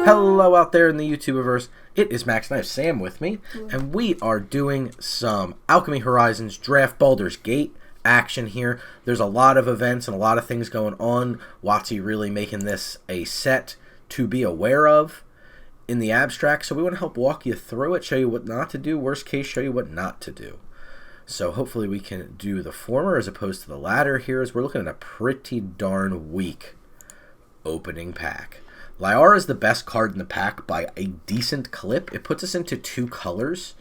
Hello out there in the YouTubeverse. It is Max and I have Sam with me, and we are doing some Alchemy Horizons Draft Baldur's Gate action here. There's a lot of events and a lot of things going on. WotC really making this a set to be aware of in the abstract, so we want to help walk you through it, show you what not to do, worst case, show you what not to do. So hopefully we can do the former as opposed to the latter here, as we're looking at a pretty darn weak opening pack. Lyara is the best card in the pack by a decent clip. It puts us into two colors.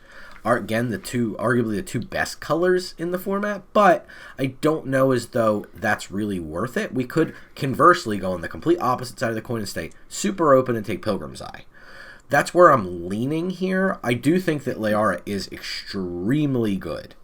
Are again arguably the two best colors in the format, but I don't know as though that's really worth it. We could conversely go on the complete opposite side of the coin and stay super open and take Pilgrim's Eye. That's where I'm leaning here. I do think that Lyara is extremely good.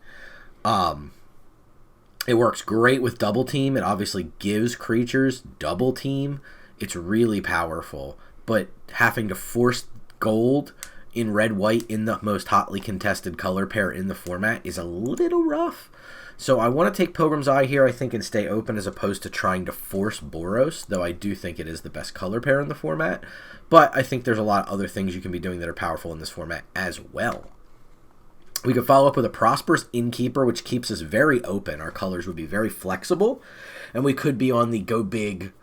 It works great with double team. It obviously gives creatures double team. It's really powerful, but having to force gold in red-white in the most hotly contested color pair in the format is a little rough. So I want to take Pilgrim's Eye here, I think, and stay open as opposed to trying to force Boros, though I do think it is the best color pair in the format. But I think there's a lot of other things you can be doing that are powerful in this format as well. We could follow up with a Prosperous Innkeeper, which keeps us very open. Our colors would be very flexible, and we could be on the go big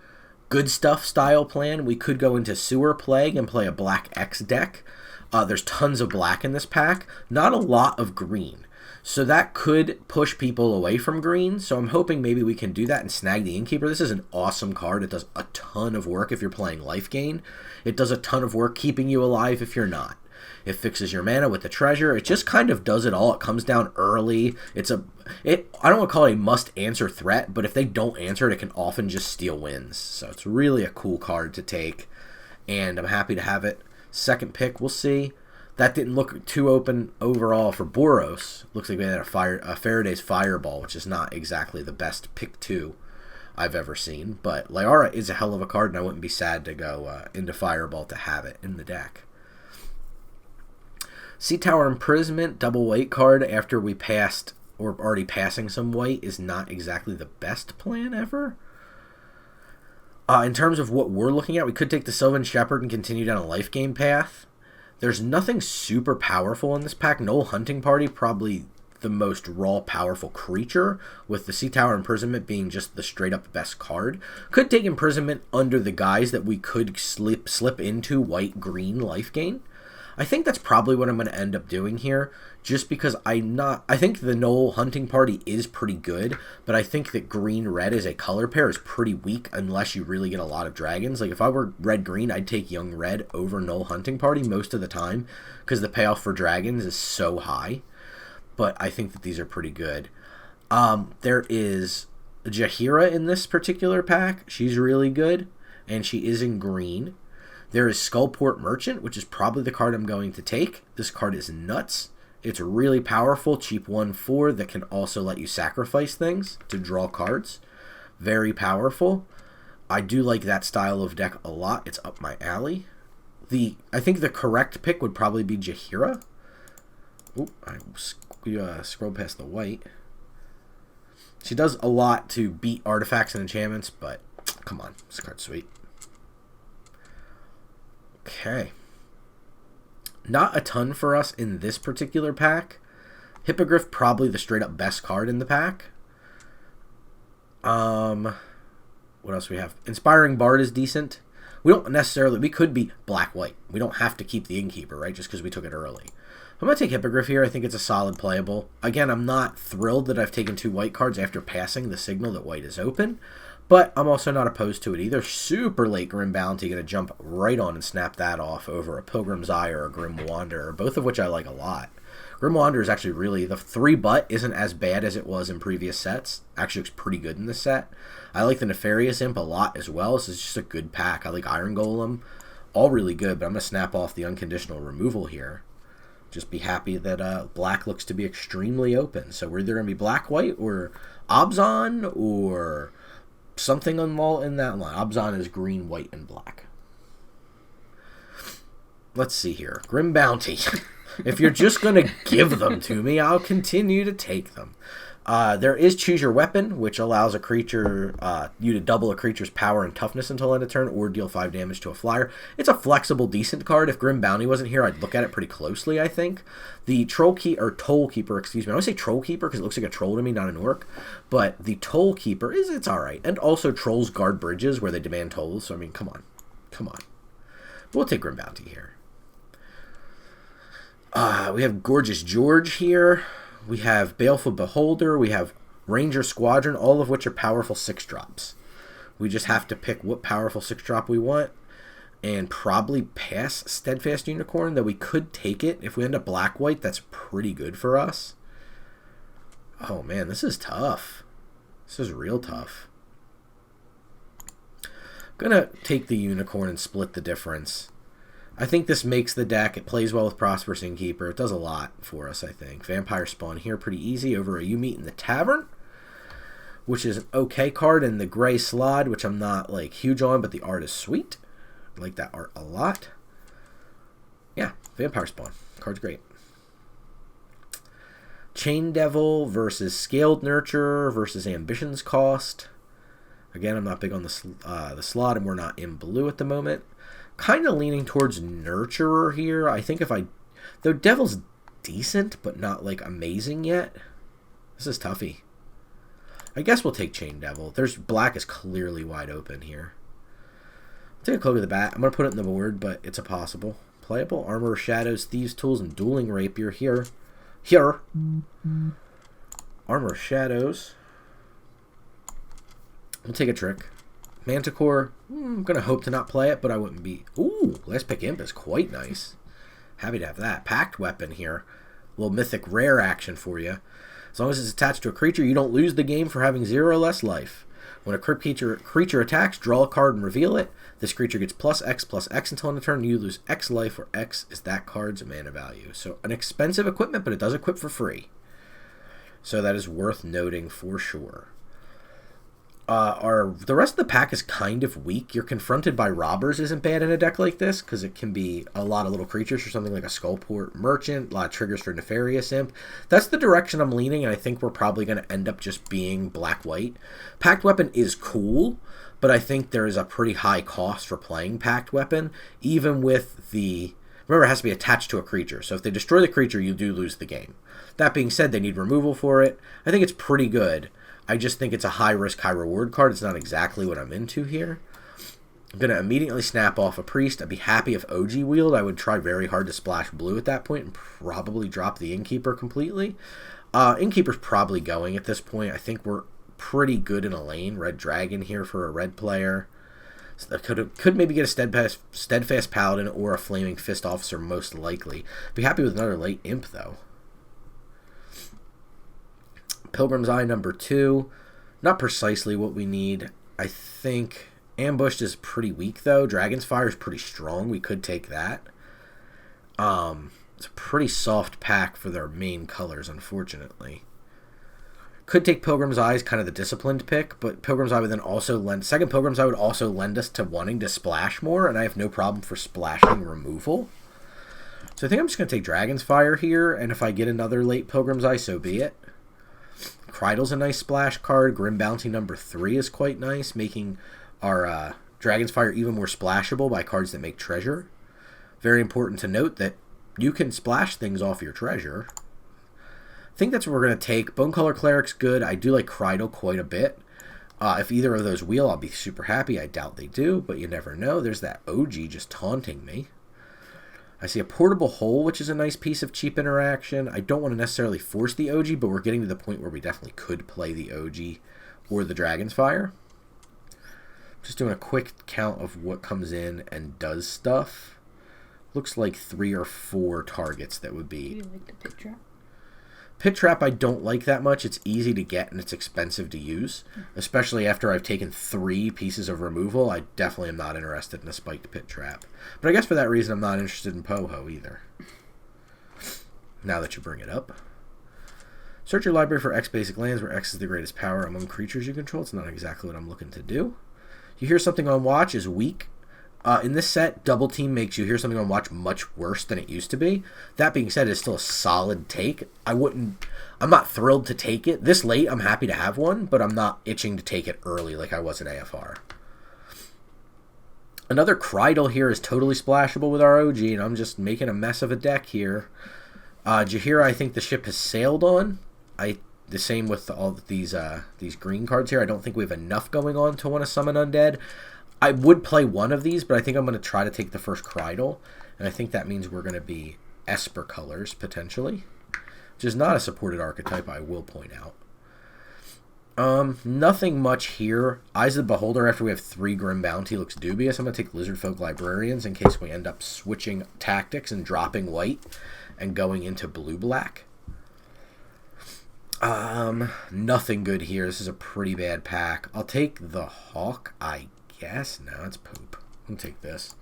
good stuff style plan. We could go into Sewer Plague and play a Black X deck. There's tons of black in this pack, not a lot of green. So that could push people away from green. So I'm hoping maybe we can do that and snag the Innkeeper. This is an awesome card. It does a ton of work if you're playing life gain. It does a ton of work keeping you alive if you're not. It fixes your mana with the treasure. It just kind of does it all. It comes down early. I don't want to call it a must-answer threat, but if they don't answer it, it can often just steal wins. So it's really a cool card to take, and I'm happy to have it. Second pick, we'll see. That didn't look too open overall for Boros. Looks like we had a Faraday's Fireball, which is not exactly the best pick two I've ever seen. But Lyara is a hell of a card, and I wouldn't be sad to go into Fireball to have it in the deck. Sea Tower Imprisonment, double white card after we passed, or already passing some white, is not exactly the best plan ever. In terms of what we're looking at, we could take the Sylvan Shepherd and continue down a life game path. There's nothing super powerful in this pack. Gnoll Hunting Party, probably the most raw powerful creature, with the Sea Tower Imprisonment being just the straight up best card. Could take Imprisonment under the guise that we could slip into white-green life gain. I think that's probably what I'm going to end up doing here, just because I think the Gnoll Hunting Party is pretty good, but I think that green-red as a color pair is pretty weak unless you really get a lot of dragons. Like, if I were red-green, I'd take Young Red over Gnoll Hunting Party most of the time, because the payoff for dragons is so high, but I think that these are pretty good. There is Jaheira in this particular pack. She's really good, and she is in green. There is Skullport Merchant, which is probably the card I'm going to take. This card is nuts. It's really powerful, cheap 1/4 that can also let you sacrifice things to draw cards. Very powerful. I do like that style of deck a lot. It's up my alley. I think the correct pick would probably be Jaheira. Oop, I scrolled past the white. She does a lot to beat artifacts and enchantments, but come on, this card's sweet. Okay. Not a ton for us in this particular pack. Hippogriff, probably the straight up best card in the pack. What else do we have? Inspiring Bard is decent. We could be black-white. We don't have to keep the Innkeeper, right? Just because we took it early. I'm going to take Hippogriff here. I think it's a solid playable. Again, I'm not thrilled that I've taken two white cards after passing the signal that white is open. But I'm also not opposed to it either. Super late Grim Bounty, going to jump right on and snap that off over a Pilgrim's Eye or a Grim Wanderer, both of which I like a lot. Grim Wanderer is actually really, the 3-butt isn't as bad as it was in previous sets. Actually looks pretty good in this set. I like the Nefarious Imp a lot as well. This is just a good pack. I like Iron Golem. All really good, but I'm going to snap off the unconditional removal here. Just be happy that black looks to be extremely open. So we're either going to be black-white or Abzan or something in that line. Abzan is green, white, and black. Let's see here. Grim Bounty. If you're just going to give them to me, I'll continue to take them. There is Choose Your Weapon, which allows a creature you to double a creature's power and toughness until end of turn, or deal 5 damage to a flyer. It's a flexible, decent card. If Grim Bounty wasn't here, I'd look at it pretty closely, I think. The Toll Keeper, excuse me. I always say Troll Keeper because it looks like a troll to me, not an orc. But the Toll Keeper, it's alright. And also, trolls guard bridges where they demand tolls. So, I mean, come on. Come on. We'll take Grim Bounty here. We have Gorgeous George here. We have Baleful Beholder. We have Ranger Squadron, all of which are powerful 6-drops. We just have to pick what powerful 6-drop we want and probably pass Steadfast Unicorn, though we could take it. If we end up black-white, that's pretty good for us. Oh, man, this is tough. This is real tough. I'm going to take the Unicorn and split the difference. I think this makes the deck. It plays well with Prosperous Innkeeper. It does a lot for us, I think. Vampire Spawn here, pretty easy over a You Meet in the Tavern, which is an okay card, and the Gray Slide, which I'm not like huge on, but the art is sweet. I like that art a lot. Yeah, Vampire Spawn. Card's great. Chain Devil versus Scaled Nurture versus Ambition's Cost. Again, I'm not big on the slot, and we're not in blue at the moment. Kind of leaning towards Nurturer here. I think though Devil's decent, but not like amazing yet. This is toughy. I guess we'll take Chain Devil. Black is clearly wide open here. I'll take a Cloak of the Bat. I'm going to put it in the board, but it's a possible. Playable. Armor of Shadows, Thieves' Tools, and Dueling Rapier here. Armor of Shadows. We'll take a Trick. Manticore, I'm going to hope to not play it, but I wouldn't be... Ooh, Last Pick Imp is quite nice. Happy to have that. Pact Weapon here. A little mythic rare action for you. As long as it's attached to a creature, you don't lose the game for having 0 or less life. When a creature attacks, draw a card and reveal it. This creature gets +X until end of turn. You lose X life, where X is that card's mana value. So an expensive equipment, but it does equip for free. So that is worth noting for sure. The rest of the pack is kind of weak. You're Confronted by Robbers isn't bad in a deck like this, because it can be a lot of little creatures for something like a Skullport Merchant, a lot of triggers for Nefarious Imp. That's the direction I'm leaning, and I think we're probably going to end up just being black-white. Pact Weapon is cool, but I think there is a pretty high cost for playing Pact Weapon, even with the... Remember, it has to be attached to a creature, so if they destroy the creature, you do lose the game. That being said, they need removal for it. I think it's pretty good. I just think it's a high-risk, high-reward card. It's not exactly what I'm into here. I'm going to immediately snap off a Priest. I'd be happy if OG wheeled. I would try very hard to splash blue at that point and probably drop the Innkeeper completely. Innkeeper's probably going at this point. I think we're pretty good in a lane. Red Dragon here for a red player. So that could maybe get a Steadfast Paladin or a Flaming Fist Officer most likely. Be happy with another late Imp, though. Pilgrim's Eye number 2. Not precisely what we need. I think Ambushed is pretty weak, though. Dragon's Fire is pretty strong. We could take that. It's a pretty soft pack for their main colors, unfortunately. Could take Pilgrim's Eye as kind of the disciplined pick, but Pilgrim's Eye would then also lend... Second Pilgrim's Eye would also lend us to wanting to splash more, and I have no problem for splashing removal. So I think I'm just going to take Dragon's Fire here, and if I get another late Pilgrim's Eye, so be it. Cridle's a nice splash card. Grim Bounty number 3 is quite nice, making our Dragon's Fire even more splashable by cards that make treasure. Very important to note that you can splash things off your treasure. I think that's what we're going to take. Bonecolor Cleric's good. I do like Cridle quite a bit. If either of those wheel, I'll be super happy. I doubt they do, but you never know. There's that OG just taunting me. I see a Portable Hole, which is a nice piece of cheap interaction. I don't want to necessarily force the OG, but we're getting to the point where we definitely could play the OG or the Dragon's Fire. Just doing a quick count of what comes in and does stuff. Looks like 3 or 4 targets that would be... Do you like the Pit Trap? Pit Trap I don't like that much. It's easy to get and it's expensive to use. Especially after I've taken 3 pieces of removal, I definitely am not interested in a spiked Pit Trap. But I guess for that reason I'm not interested in Poho either. Now that you bring it up. Search your library for X basic lands where X is the greatest power among creatures you control. It's not exactly what I'm looking to do. You hear something on watch is weak. In this set, Double Team makes you hear something on watch much worse than it used to be. That being said, it's still a solid take. I'm not thrilled to take it. This late, I'm happy to have one, but I'm not itching to take it early like I was in AFR. Another Krydle here is totally splashable with our OG, and I'm just making a mess of a deck here. Jaheira, I think the ship has sailed on. The same with all of these green cards here. I don't think we have enough going on to want to summon Undead. I would play one of these, but I think I'm going to try to take the first Krydle, and I think that means we're going to be Esper colors, potentially, which is not a supported archetype, I will point out. Nothing much here. Eyes of the Beholder, after we have 3 Grim Bounty, looks dubious. I'm going to take Lizardfolk Librarians in case we end up switching tactics and dropping white and going into blue-black. Nothing good here. This is a pretty bad pack. I'll take the Hawk, I guess. No, it's poop. I'll take this.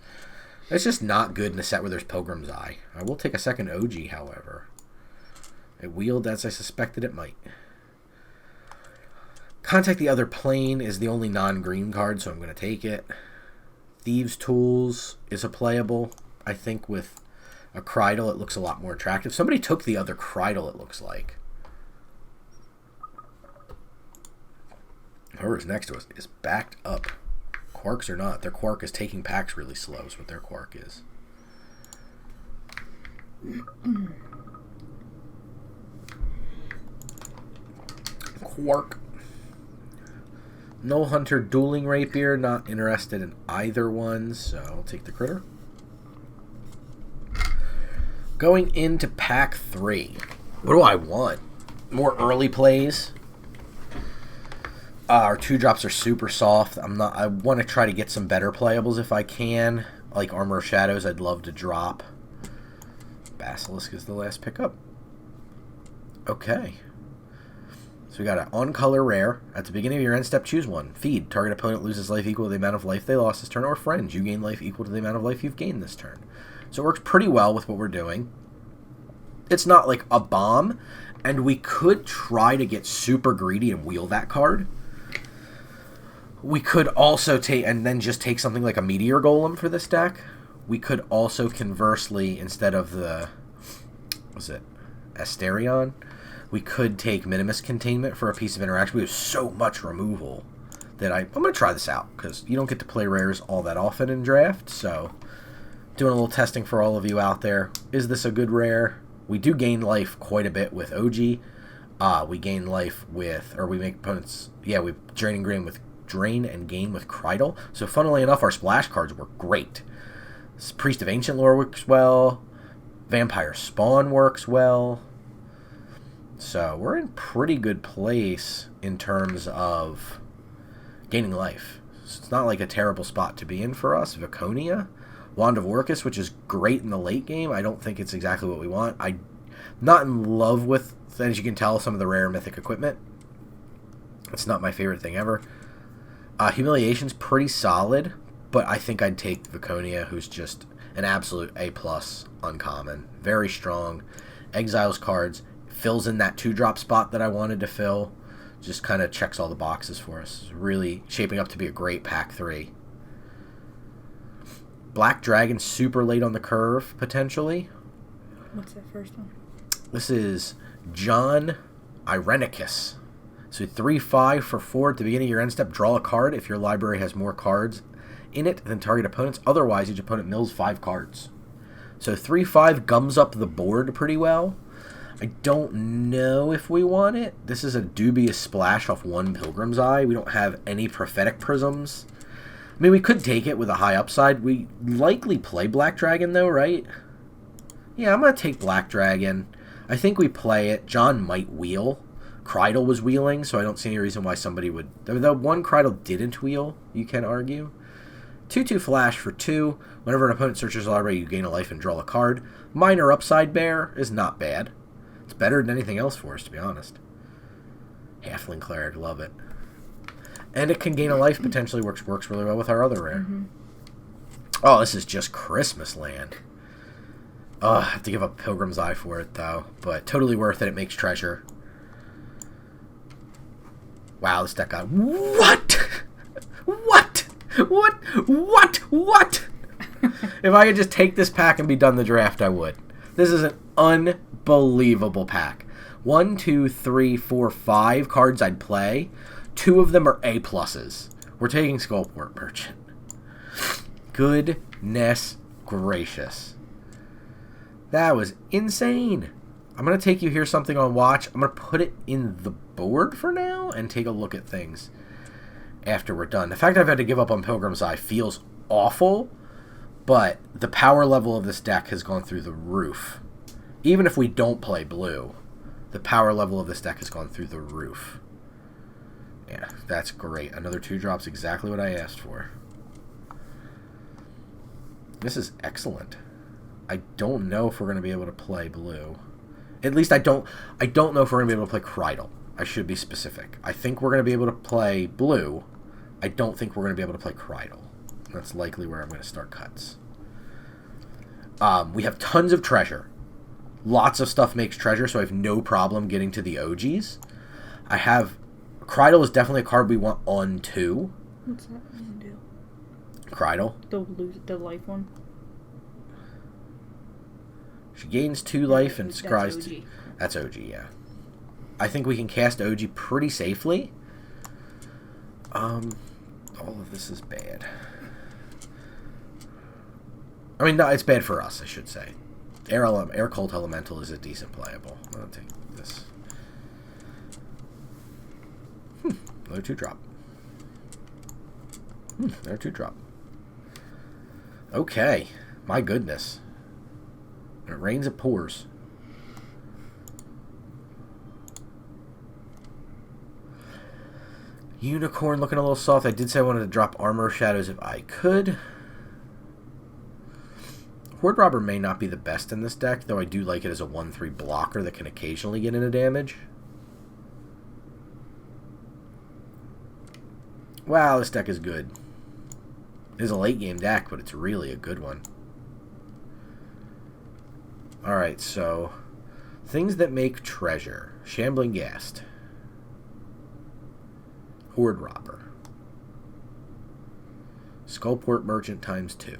It's just not good in a set where there's Pilgrim's Eye. I will take a second OG, however. It wheeled as I suspected it might. Contact the Other Plane is the only non-green card, so I'm going to take it. Thieves' Tools is a playable. I think with a Krydle, it looks a lot more attractive. Somebody took the other Krydle, it looks like. Whoever's next to us is backed up. Quarks or not, their Quark is taking packs really slow is what their Quark is. Quark. No Hunter Dueling Rapier, not interested in either one, so I'll take the critter. Going into pack 3. What do I want? More early plays. Our 2-drops are super soft. I want to try to get some better playables if I can. Like Armor of Shadows, I'd love to drop. Basilisk is the last pickup. Okay. So we got an on-color rare. At the beginning of your end step, choose one. Feed. Target opponent loses life equal to the amount of life they lost this turn, or friends. You gain life equal to the amount of life you've gained this turn. So it works pretty well with what we're doing. It's not like a bomb, and we could try to get super greedy and wheel that card. We could also take, and then just take something like a Meteor Golem for this deck. We could also, conversely, instead of the, was it Asterion, we could take Minimus Containment for a piece of interaction. We have so much removal that I'm going to try this out, because you don't get to play rares all that often in draft, so doing a little testing for all of you out there. Is this a good rare? We do gain life quite a bit with OG. We gain life with, or we make opponents, yeah, we drain and gain with Krydle. So funnily enough, our splash cards work great. Priest of Ancient Lore works well. Vampire Spawn works well. So we're in pretty good place in terms of gaining life. So it's not like a terrible spot to be in for us. Viconia. Wand of Orcus, which is great in the late game. I don't think it's exactly what we want. I'm not in love with, as you can tell, some of the rare mythic equipment. It's not my favorite thing ever. Humiliation's pretty solid, but I think I'd take Viconia, who's just an absolute A+ uncommon. Very strong. Exiles cards. Fills in that 2-drop spot that I wanted to fill. Just kind of checks all the boxes for us. It's really shaping up to be a great pack 3. Black Dragon, super late on the curve, potentially. What's that first one? This is John Irenicus. So 3/5 for 4 at the beginning of your end step. Draw a card if your library has more cards in it than target opponents. Otherwise, each opponent mills 5 cards. So 3/5 gums up the board pretty well. I don't know if we want it. This is a dubious splash off 1 Pilgrim's Eye. We don't have any Prophetic Prisms. I mean, we could take it with a high upside. We likely play Black Dragon, though, right? Yeah, I'm going to take Black Dragon. I think we play it. John might wheel. Krydle was wheeling, so I don't see any reason why somebody would... The one Krydle didn't wheel, you can argue. 2/2 flash for 2. Whenever an opponent searches a library, you gain a life and draw a card. Minor upside bear is not bad. It's better than anything else for us, to be honest. Halfling Cleric, love it. And it can gain a life, potentially works really well with our other rare. Mm-hmm. Oh, this is just Christmas land. Oh, I have to give up Pilgrim's Eye for it, though. But totally worth it. It makes treasure. Wow, this deck got... What? What? What? What? What? If I could just take this pack and be done the draft, I would. This is an unbelievable pack. 1, 2, 3, 4, 5 cards I'd play. 2 of them are A pluses. We're taking Skullport Merchant. Goodness gracious. That was insane. I'm going to take you here something on watch. I'm going to put it in the board for now and take a look at things after we're done. The fact I've had to give up on Pilgrim's Eye feels awful, but the power level of this deck has gone through the roof. Even if we don't play blue, the power level of this deck has gone through the roof. Yeah, that's great. Another 2-drops, exactly what I asked for. This is excellent. I don't know if we're going to be able to play blue. At least I don't know if we're going to be able to play Krydle. I should be specific. I think we're going to be able to play blue. I don't think we're going to be able to play Krydle. That's likely where I'm going to start cuts. We have tons of treasure. Lots of stuff makes treasure, so I have no problem getting to the OGs. I have... Krydle is definitely a card we want on 2. What's that one do? Krydle? The life one? She gains 2 life and scries... That's OG. That's OG, yeah. I think we can cast OG pretty safely. All of this is bad. I mean, no, it's bad for us, I should say. Air Cult Elemental is a decent playable. I'll take this. Another 2-drop. Another 2-drop. Okay. My goodness. It rains, it pours. Unicorn looking a little soft. I did say I wanted to drop Armor of Shadows if I could. Horde Robber may not be the best in this deck, though I do like it as a 1/3 blocker that can occasionally get into damage. Wow, this deck is good. It is a late game deck, but it's really a good one. Alright, so things that make treasure. Shambling Ghast. Horde Robber. Skullport Merchant ×2.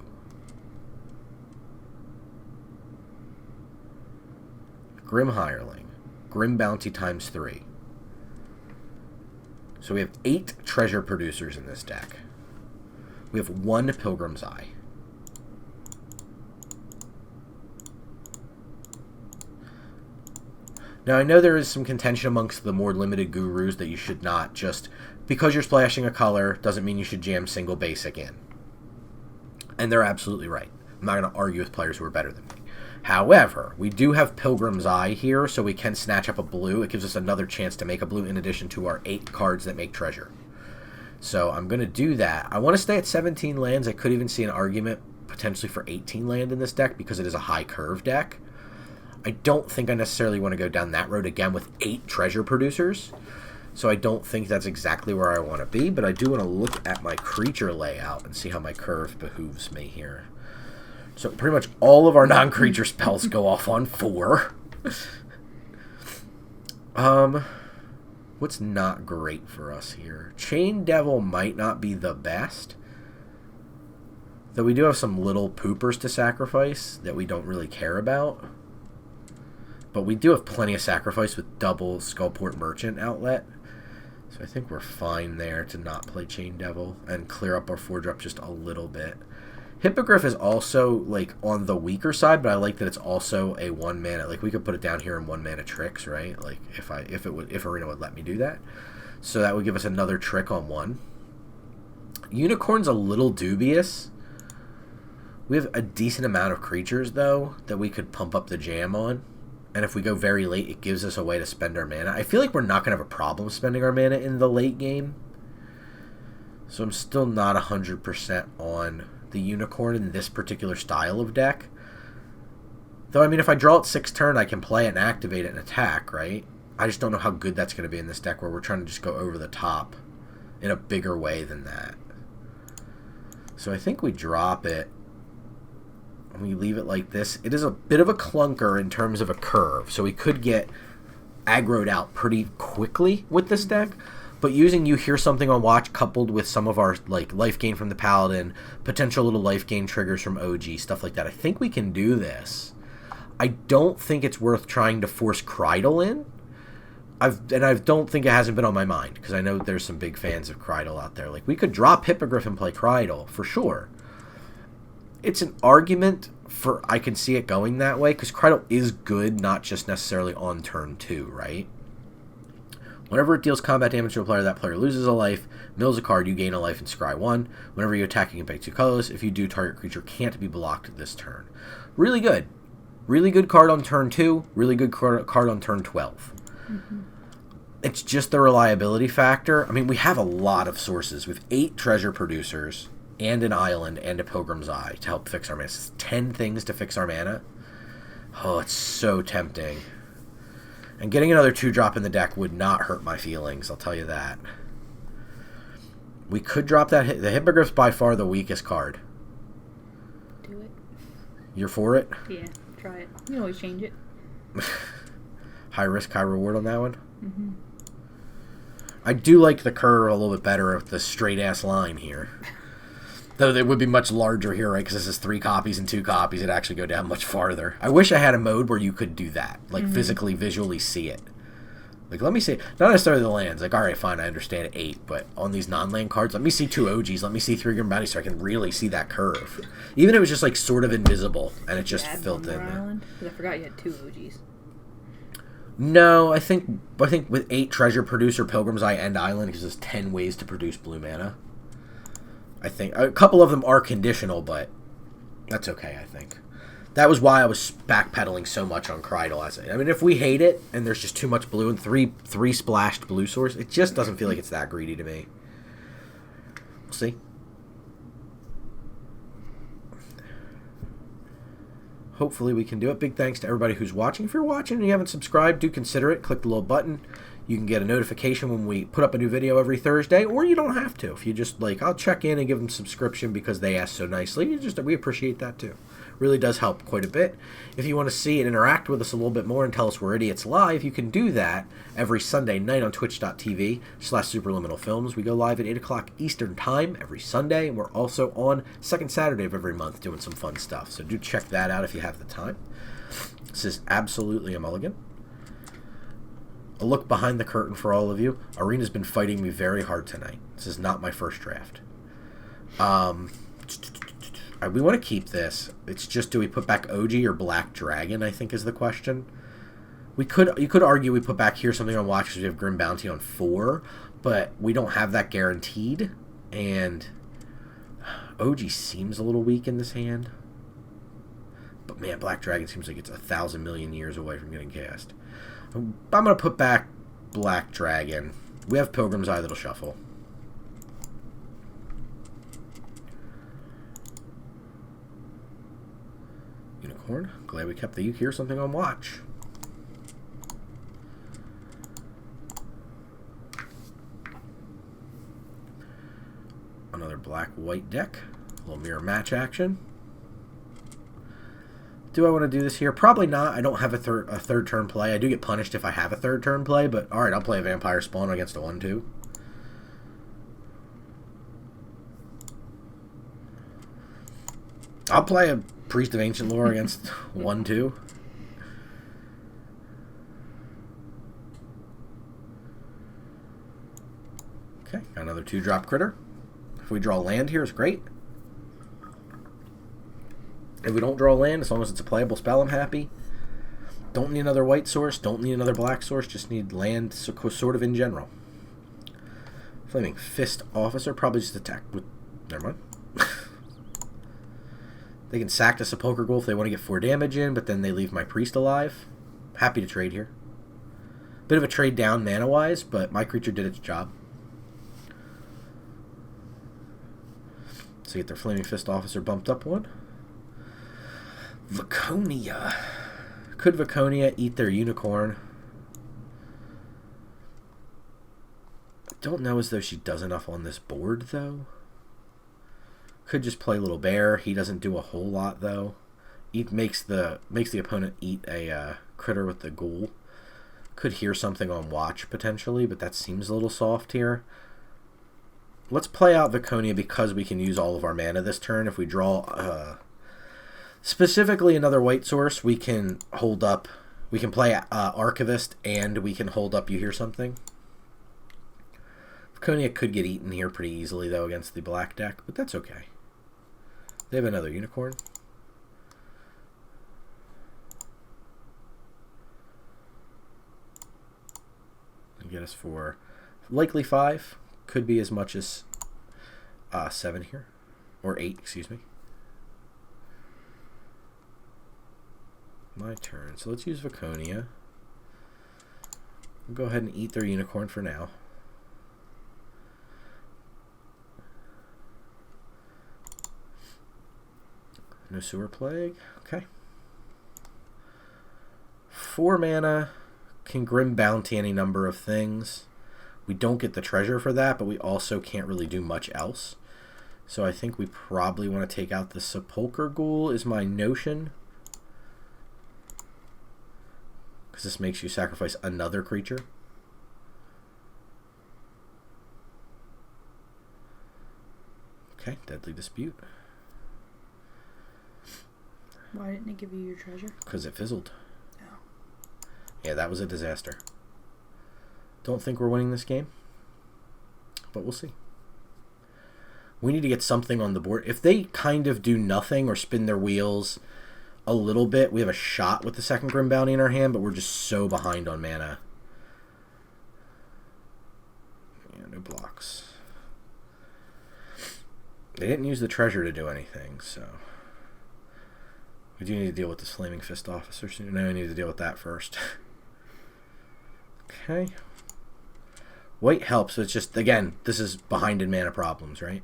Grim Hireling. Grim Bounty ×3. So we have 8 treasure producers in this deck. We have 1 Pilgrim's Eye. Now, I know there is some contention amongst the more limited gurus that you should not just... Because you're splashing a color doesn't mean you should jam single basic in. And they're absolutely right. I'm not going to argue with players who are better than me. However, we do have Pilgrim's Eye here, so we can snatch up a blue. It gives us another chance to make a blue in addition to our 8 cards that make treasure. So I'm going to do that. I want to stay at 17 lands. I could even see an argument potentially for 18 land in this deck because it is a high curve deck. I don't think I necessarily want to go down that road again with 8 treasure producers. So I don't think that's exactly where I want to be, but I do want to look at my creature layout and see how my curve behooves me here. So pretty much all of our non-creature spells go off on 4. What's not great for us here? Chain Devil might not be the best. Though we do have some little poopers to sacrifice that we don't really care about. But we do have plenty of sacrifice with double Skullport Merchant outlet. So I think we're fine there to not play Chain Devil and clear up our 4-drop just a little bit. Hippogriff is also, like, on the weaker side, but I like that it's also a 1-mana. Like, we could put it down here in 1-mana tricks, right? Like, if Arena would let me do that. So that would give us another trick on 1. Unicorn's a little dubious. We have a decent amount of creatures, though, that we could pump up the jam on. And if we go very late, it gives us a way to spend our mana. I feel like we're not going to have a problem spending our mana in the late game. So I'm still not 100% on the Unicorn in this particular style of deck. Though, I mean, if I draw it 6 turn, I can play it and activate it and attack, right? I just don't know how good that's going to be in this deck where we're trying to just go over the top in a bigger way than that. So I think we drop it. And we leave it like this. It is a bit of a clunker in terms of a curve, so we could get aggroed out pretty quickly with this deck. But using You Hear Something on Watch coupled with some of our like life gain from the Paladin, potential little life gain triggers from OG, stuff like that, I think we can do this. I don't think it's worth trying to force Krydle in. I don't think it hasn't been on my mind, because I know there's some big fans of Krydle out there. Like, we could drop Hippogriff and play Krydle, for sure. It's an argument for I can see it going that way, because Krydle is good, not just necessarily on turn 2, right? Whenever it deals combat damage to a player, that player loses a life, mills a card, you gain a life, and scry 1. Whenever you attack, you can pay 2 colorless. If you do, target creature can't be blocked this turn. Really good. Really good card on turn 2, really good card on turn 12. Mm-hmm. It's just the reliability factor. I mean, we have a lot of sources. We have 8 treasure producers, and an island, and a Pilgrim's Eye to help fix our mana. It's 10 things to fix our mana. Oh, it's so tempting. And getting another 2-drop in the deck would not hurt my feelings, I'll tell you that. We could drop that. The Hippogriff's by far the weakest card. Do it. You're for it? Yeah, try it. You can always change it. High risk, high reward on that one? Mm-hmm. I do like the curve a little bit better of the straight-ass line here. Though they would be much larger here, right? Because this is 3 copies and 2 copies. It'd actually go down much farther. I wish I had a mode where you could do that. Like, physically, visually see it. Like, let me see. Not necessarily the lands. Like, alright, fine, I understand 8. But on these non-land cards, let me see 2 OGs. Let me see 3 Grim Bounty so I can really see that curve. Even if it was just, like, sort of invisible. And it just filled in. Island? I forgot you had 2 OGs. No, I think with 8 Treasure Producer, Pilgrim's Eye, and Island, because there's 10 ways to produce blue mana. I think a couple of them are conditional, but that's okay, I think. That was why I was backpedaling so much on Krydle. I mean, if we hate it, and there's just too much blue, and three splashed blue source, it just doesn't feel like it's that greedy to me. We'll see. Hopefully we can do it. Big thanks to everybody who's watching. If you're watching and you haven't subscribed, do consider it. Click the little button. You can get a notification when we put up a new video every Thursday, or you don't have to. If you just, like, I'll check in and give them subscription because they asked so nicely. We appreciate that, too. Really does help quite a bit. If you want to see and interact with us a little bit more and tell us we're idiots live, you can do that every Sunday night on twitch.tv/superliminalfilms. We go live at 8 o'clock Eastern Time every Sunday, and we're also on second Saturday of every month doing some fun stuff. So do check that out if you have the time. This is absolutely a mulligan. A look behind the curtain for all of you. Arena's been fighting me very hard tonight. This is not my first draft. We want to keep this. It's just, do we put back OG or Black Dragon, I think is the question. You could argue we put back here something on watch because we have Grim Bounty on 4, but we don't have that guaranteed. And OG seems a little weak in this hand. But man, Black Dragon seems like it's 1,000 million years away from getting cast. I'm going to put back Black Dragon. We have Pilgrim's Eye that'll shuffle. Unicorn. Glad we kept the You Hear Something on watch. Another black-white deck. A little mirror match action. Do I want to do this here? Probably not. I don't have a third turn play. I do get punished if I have a third turn play, but alright, I'll play a Vampire Spawn against a 1-2. I'll play a Priest of Ancient Lore against 1-2. Okay, got another 2-drop critter. If we draw land here, it's great. If we don't draw land, as long as it's a playable spell, I'm happy. Don't need another white source. Don't need another black source. Just need land sort of in general. Flaming Fist Officer. Probably just attack with... Never mind. They can sack the Sepulchre Ghoul if they want to get 4 damage in, but then they leave my Priest alive. Happy to trade here. Bit of a trade down mana-wise, but my creature did its job. So get their Flaming Fist Officer bumped up one. Viconia. Could Viconia eat their Unicorn? I don't know as though she does enough on this board, though. Could just play Little Bear. He doesn't do a whole lot, though. Makes the opponent eat a critter with the Ghoul. Could hear something on watch, potentially, but that seems a little soft here. Let's play out Viconia because we can use all of our mana this turn. If we draw specifically another white source, we can hold up. We can play Archivist, and we can hold up You Hear Something. Viconia could get eaten here pretty easily, though, against the black deck, but that's okay. They have another Unicorn. And get us for likely 5. Could be as much as 7 here. Or 8, excuse me. My turn. So let's use Viconia. We'll go ahead and eat their Unicorn for now. No Sewer Plague. Okay. 4 mana. Can Grim Bounty any number of things. We don't get the treasure for that, but we also can't really do much else. So I think we probably want to take out the Sepulchre Ghoul is my notion. Because this makes you sacrifice another creature. Okay, Deadly Dispute. Why didn't it give you your treasure? Because it fizzled. Oh. Yeah, that was a disaster. Don't think we're winning this game, but we'll see. We need to get something on the board. If they kind of do nothing or spin their wheels a little bit, we have a shot with the second Grim Bounty in our hand, but we're just so behind on mana. Yeah, no blocks. They didn't use the treasure to do anything, so... We do need to deal with this Flaming Fist officer soon. No, we need to deal with that first. Okay. White helps, it's just, again, this is behind in mana problems, right?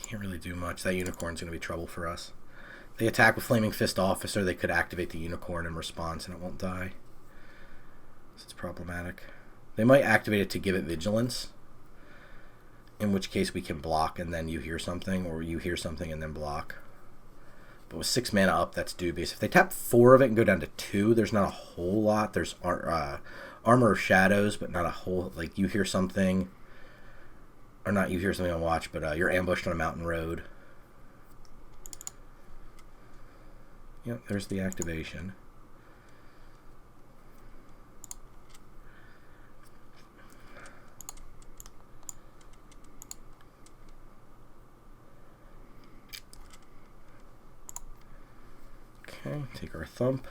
Can't really do much. That Unicorn's going to be trouble for us. They attack with Flaming Fist Officer, they could activate the Unicorn in response and it won't die. So it's problematic. They might activate it to give it Vigilance, in which case we can block and then You Hear Something, or You Hear Something and then block. But with 6 mana up, that's dubious. If they tap 4 of it and go down to 2, there's not a whole lot. There's Armor of Shadows, but not a whole... Like, You Hear Something... Or not You Hear Something on watch, but you're ambushed on a mountain road. Yep, there's the activation. Okay, take our Thump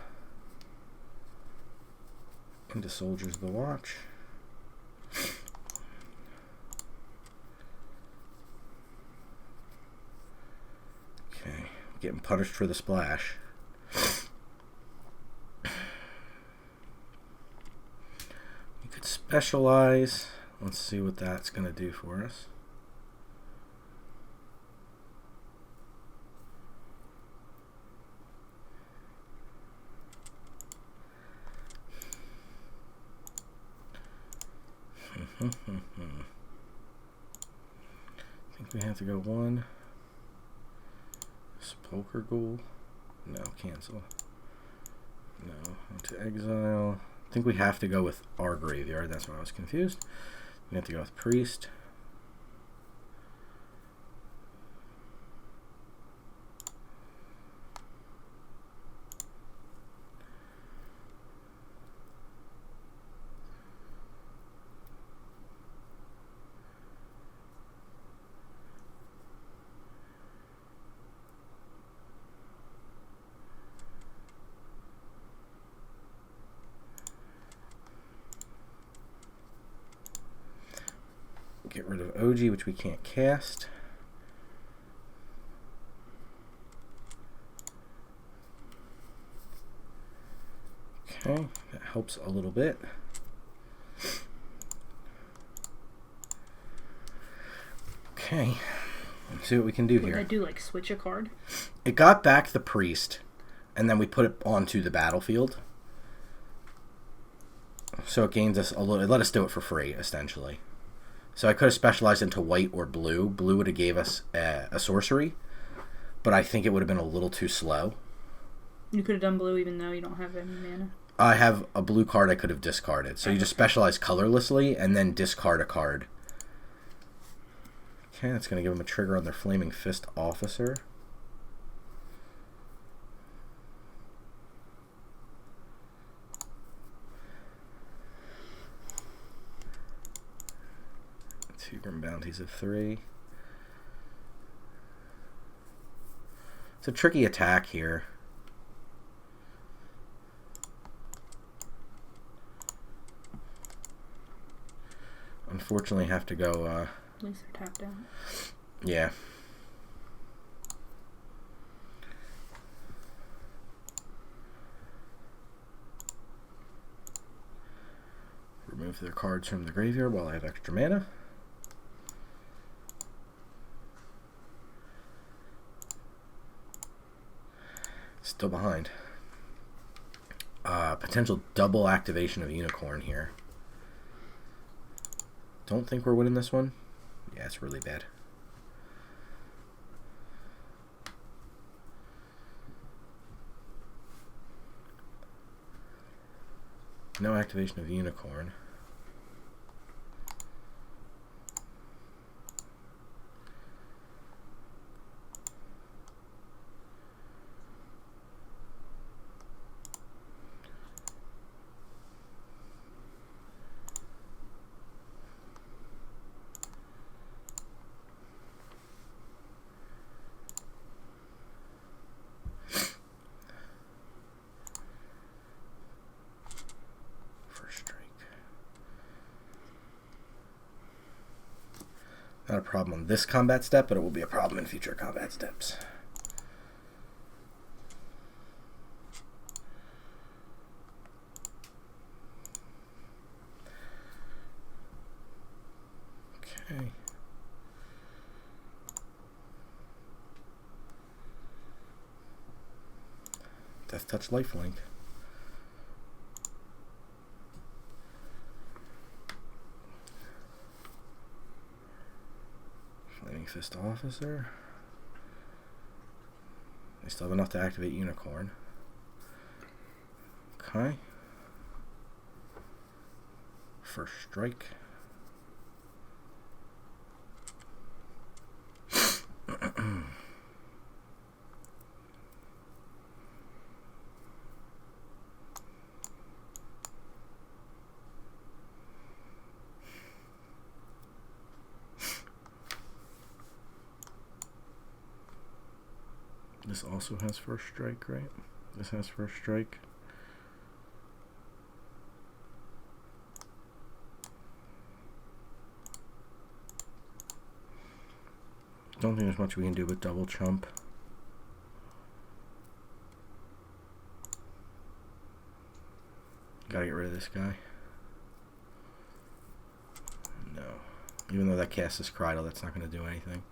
into Soldiers of the Watch. Okay, getting punished for the splash. We could specialize. Let's see what that's going to do for us. I think we have to go 1. Sepulchre Ghoul. No, cancel. No, to exile. I think we have to go with our graveyard. That's why I was confused. We have to go with Priest. Get rid of OG, which we can't cast. Okay, that helps a little bit. Okay, let's see what we can do here. Would I do like switch a card? It got back the Priest, and then we put it onto the battlefield. So it gains us a little. It let us do it for free, essentially. So I could have specialized into white or blue. Blue would have gave us a sorcery, but I think it would have been a little too slow. You could have done blue even though you don't have any mana. I have a blue card I could have discarded. So you just specialize colorlessly and then discard a card. Okay, that's going to give them a trigger on their Flaming Fist Officer. Two Grim Bounties of 3. It's a tricky attack here. Unfortunately, have to go. At least they're tapped out. Yeah. Remove their cards from the graveyard while I have extra mana. Still behind. Potential double activation of Unicorn here. Don't think we're winning this one. Yeah, it's really bad. No activation of Unicorn. Not a problem on this combat step, but it will be a problem in future combat steps. Okay. Death Touch Lifelink. Flaming Fist Officer. They still have enough to activate Unicorn. Okay. First strike. This also has first strike, right? This has first strike. Don't think there's much we can do with double chump. Gotta get rid of this guy. No. Even though that casts is Crydle, that's not going to do anything.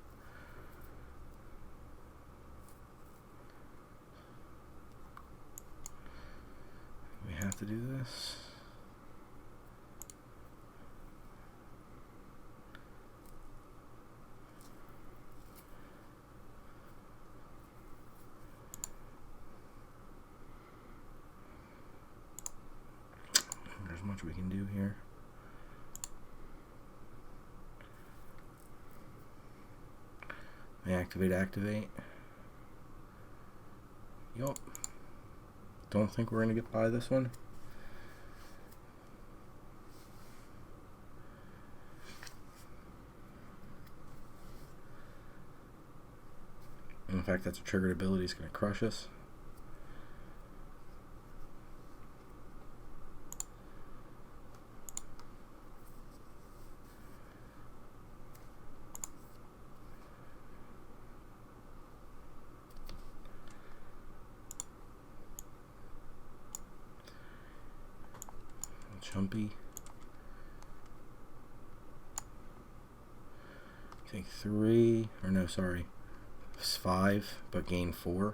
We have to do this. There's much we can do here. Activate. Yup. Don't think we're going to get by this one. In fact, that's a triggered ability. It's going to crush us. Chumpy. Take 3, or no, sorry, 5, but gain 4.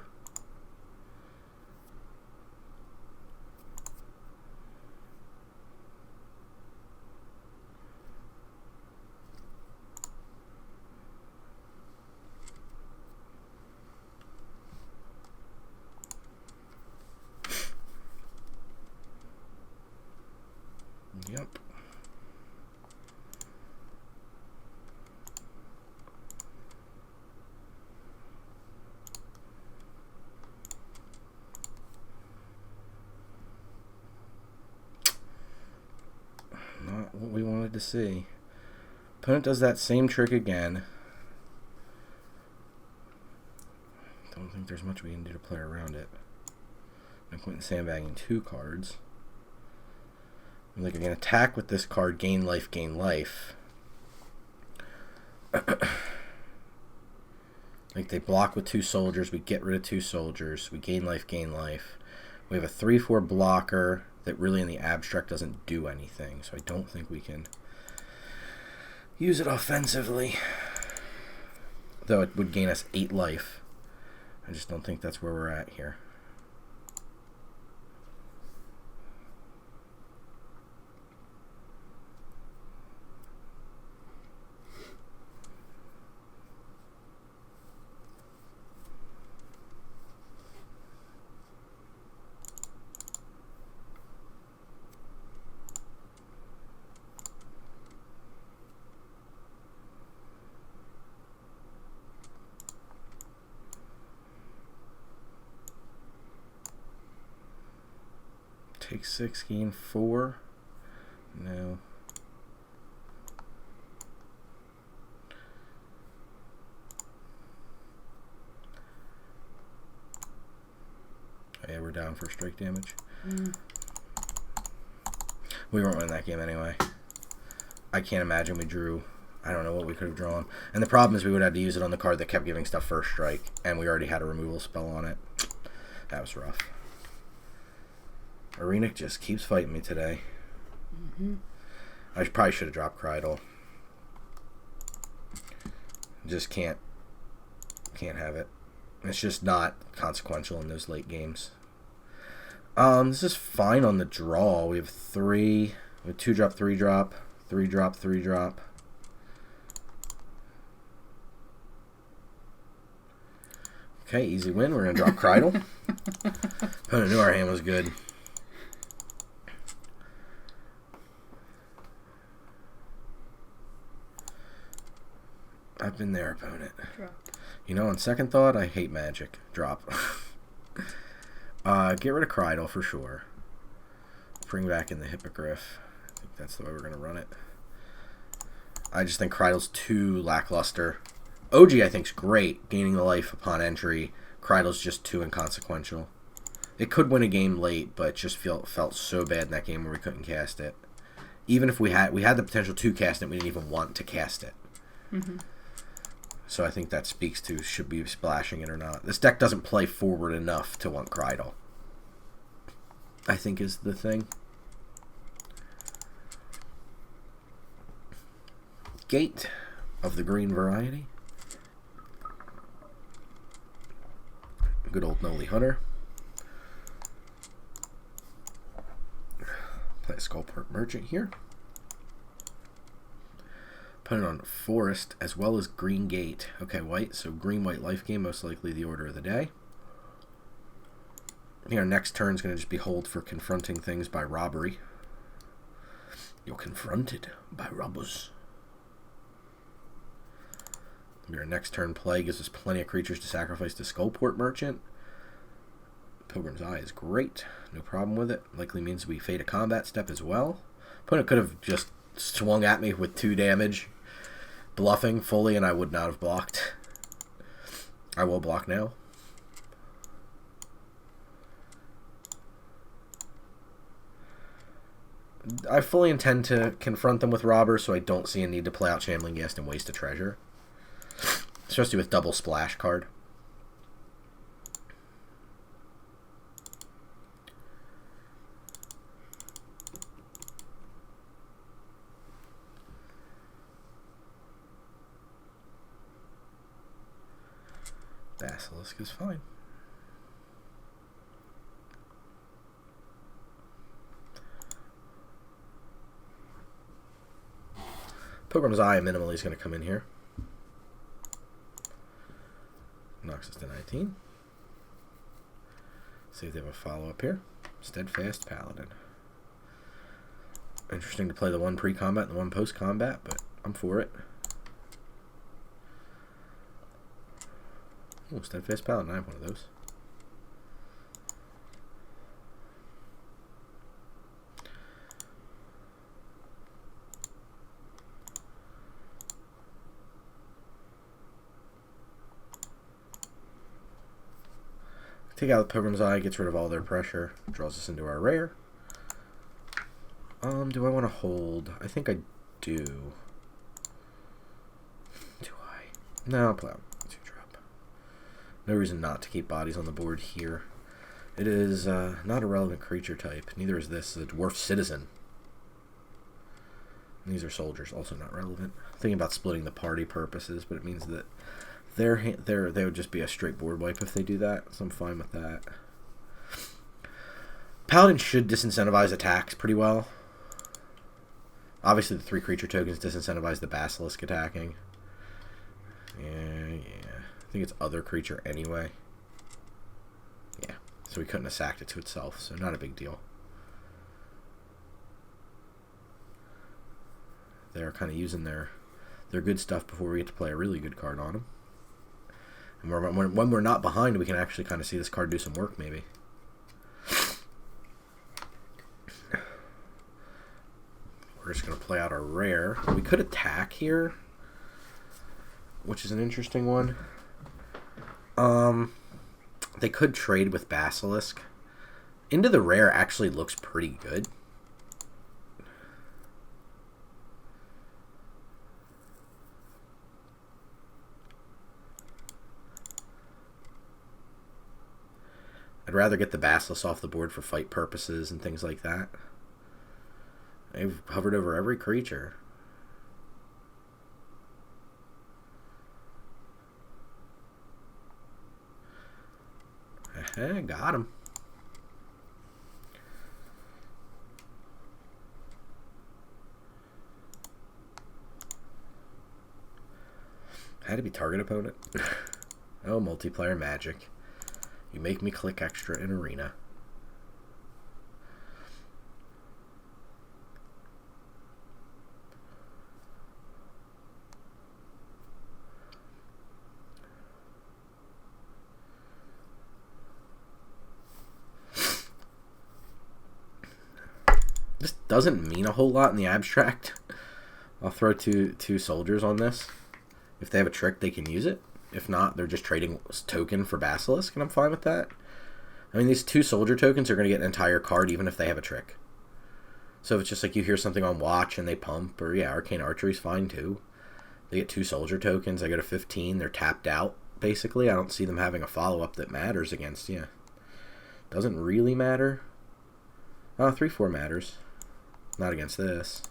Yep. Not what we wanted to see. Opponent does that same trick again. Don't think there's much we can do to play around it. No point in sandbagging 2 cards. Like, I can attack with this card, gain life, gain life. Like, they block with 2 soldiers, we get rid of 2 soldiers, we gain life, gain life. We have a 3/4 blocker that really in the abstract doesn't do anything, so I don't think we can use it offensively. Though it would gain us 8 life. I just don't think that's where we're at here. Take 6, gain 4. No. Oh, yeah, we're down for strike damage. We weren't winning that game anyway. I can't imagine we drew. I don't know what we could have drawn. And the problem is we would have to use it on the card that kept giving stuff first strike, and we already had a removal spell on it. That was rough. Arenic just keeps fighting me today. I probably should have dropped Krydal. Just can't have it. It's just not consequential in those late games. This is fine on the draw. We have 3. We have 2-drop, 3-drop, 3-drop, 3-drop. Okay, easy win. We're gonna drop Krydal. Opponent knew our hand was good. I've been there, opponent. Drop. You know, on second thought, I hate Magic. Drop. Get rid of Krydal for sure. Bring back in the Hippogriff. I think that's the way we're going to run it. I just think Krydal's too lackluster. OG, I think, is great, gaining the life upon entry. Krydal's just too inconsequential. It could win a game late, but just felt so bad in that game where we couldn't cast it. Even if we had the potential to cast it, we didn't even want to cast it. So I think that speaks to should be splashing it or not. This deck doesn't play forward enough to want Krydal, I think is the thing. Gate of the green variety. Good old Noli Hunter. Play a Skullport Merchant here. Put it on Forest as well as Green Gate. Okay, white. So green-white life game, most likely the order of the day. I think our next turn is going to just be hold for confronting things by robbery. You're confronted by robbers. Our next turn play gives us plenty of creatures to sacrifice to Skullport Merchant. Pilgrim's Eye is great. No problem with it. Likely means we fade a combat step as well. Opponent could have just swung at me with 2 damage. Bluffing fully, and I would not have blocked. I will block now. I fully intend to confront them with robbers, so I don't see a need to play out Shambling Guest and waste a treasure. Especially with double splash card. Basilisk is fine. Pilgrim's Eye minimally is going to come in here. Knocks us to 19. See if they have a follow-up here. Steadfast Paladin. Interesting to play the one pre-combat and the one post-combat, but I'm for it. Oh, Steadfast Paladin. I have one of those. Take out the Pilgrim's Eye, gets rid of all their pressure, draws us into our rare. Do I want to hold? I think I do. Do I? No, I'll play out 2-drop. No reason not to keep bodies on the board here. It is not a relevant creature type. Neither is this. A Dwarf Citizen. And these are soldiers, also not relevant. Thinking about splitting the party purposes, but it means that they would just be a straight board wipe if they do that, so I'm fine with that. Paladin should disincentivize attacks pretty well. Obviously, the 3 creature tokens disincentivize the Basilisk attacking. Yeah. I think it's other creature anyway. Yeah, so we couldn't have sacked it to itself, so not a big deal. They're kind of using their good stuff before we get to play a really good card on them. And when we're not behind, we can actually kind of see this card do some work, maybe. We're just going to play out our rare. We could attack here, which is an interesting one. They could trade with Basilisk. Into the rare actually looks pretty good. I'd rather get the Basilisk off the board for fight purposes and things like that. They've hovered over every creature. Got him. Had to be target opponent. Oh, multiplayer magic. You make me click extra in Arena. This doesn't mean a whole lot in the abstract. I'll throw two soldiers on this. If they have a trick, they can use it. If not, they're just trading token for Basilisk, and I'm fine with that. I mean, these 2 soldier tokens are going to get an entire card even if they have a trick. So if it's just like you hear something on watch and they pump, or yeah, Arcane Archery's fine too. They get 2 soldier tokens, I go to 15, they're tapped out, basically. I don't see them having a follow-up that matters against, yeah. Doesn't really matter. 3-4 matters. Not against this.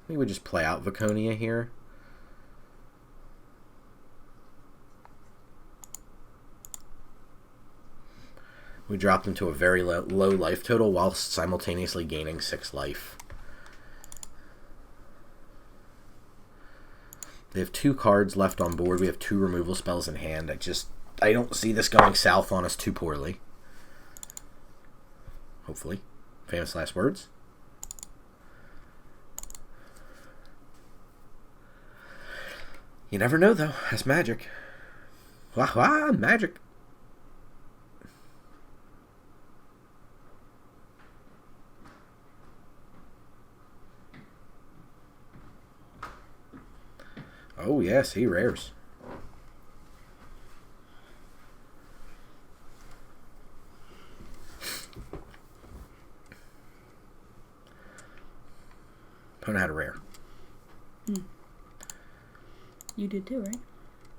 I think we just play out Viconia here. We dropped them to a very low life total while simultaneously gaining 6 life. They have 2 cards left on board. We have 2 removal spells in hand. I don't see this going south on us too poorly. Hopefully. Famous last words. You never know, though. That's magic. Wah wah, magic. Oh, yes, he rares. Opponent had a rare. You did too, right?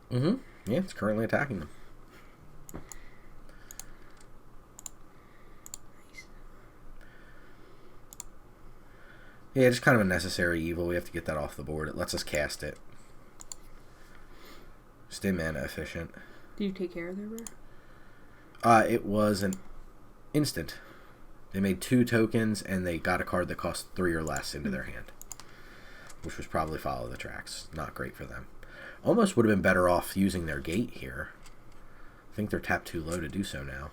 Mm-hmm. Yeah, it's currently attacking them. Nice. Yeah, just kind of a necessary evil. We have to get that off the board. It lets us cast it. Stay mana efficient. Did you take care of their rare? It was an instant. They made 2 tokens, and they got a card that cost 3 or less into their hand. Which was probably Follow the Tracks. Not great for them. Almost would have been better off using their gate here. I think they're tapped too low to do so now.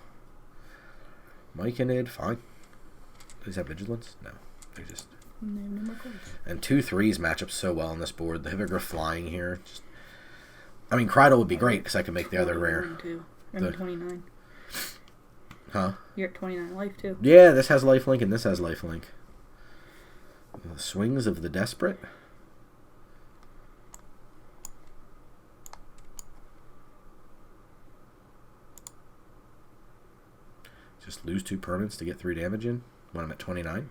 Myconid, fine. Does he have vigilance? No. They're just... And 2/3s match up so well on this board. The Hippogriff flying here. Just... I mean, Crydle would be great because I could make the other rare. I'm at 29. Huh? You're at 29 life, too. Yeah, this has lifelink and this has lifelink. The Swings of the Desperate. Just lose 2 permanents to get 3 damage in when I'm at 29.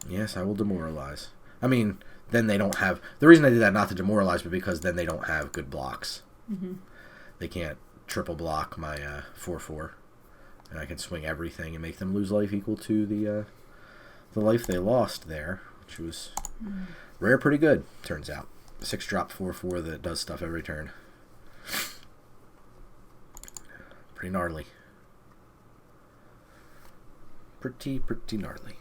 Yes, I will demoralize. I mean, then they don't have... The reason I did that not to demoralize, but because then they don't have good blocks. Mm-hmm. They can't triple block my 4/4. And I can swing everything and make them lose life equal to the life they lost there, which was rare pretty good, turns out. 6-drop 4/4 that does stuff every turn. Pretty gnarly. Pretty gnarly.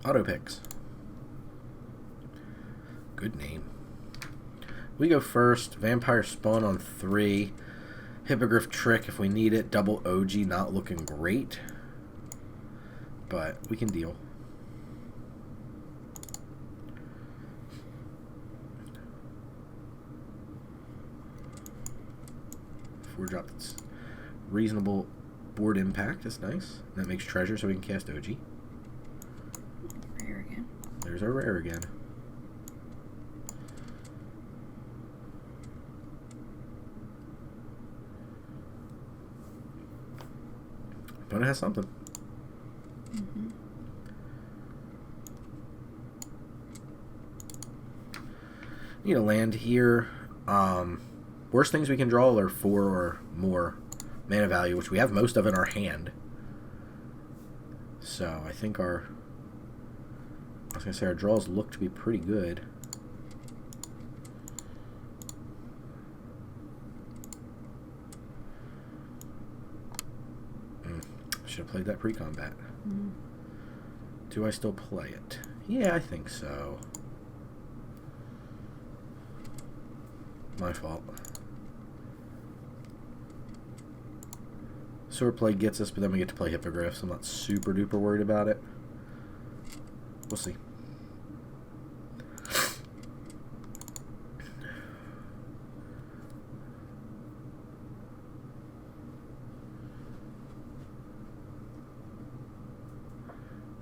Auto picks. Good name. We go first. Vampire Spawn on 3. Hippogriff Trick if we need it. Double OG not looking great. But we can deal. Four-drop that's reasonable board impact. That's nice. That makes treasure so we can cast OG. Rare again. There's our rare again. But it has something. Mm-hmm. Need a land here. Worst things we can draw are 4 or more mana value, which we have most of in our hand. So I think our... I was going to say our draws look to be pretty good. Should have played that pre-combat. Mm-hmm. Do I still play it? Yeah, I think so. My fault. Sword play gets us, but then we get to play Hippogriff, so I'm not super duper worried about it. We'll see.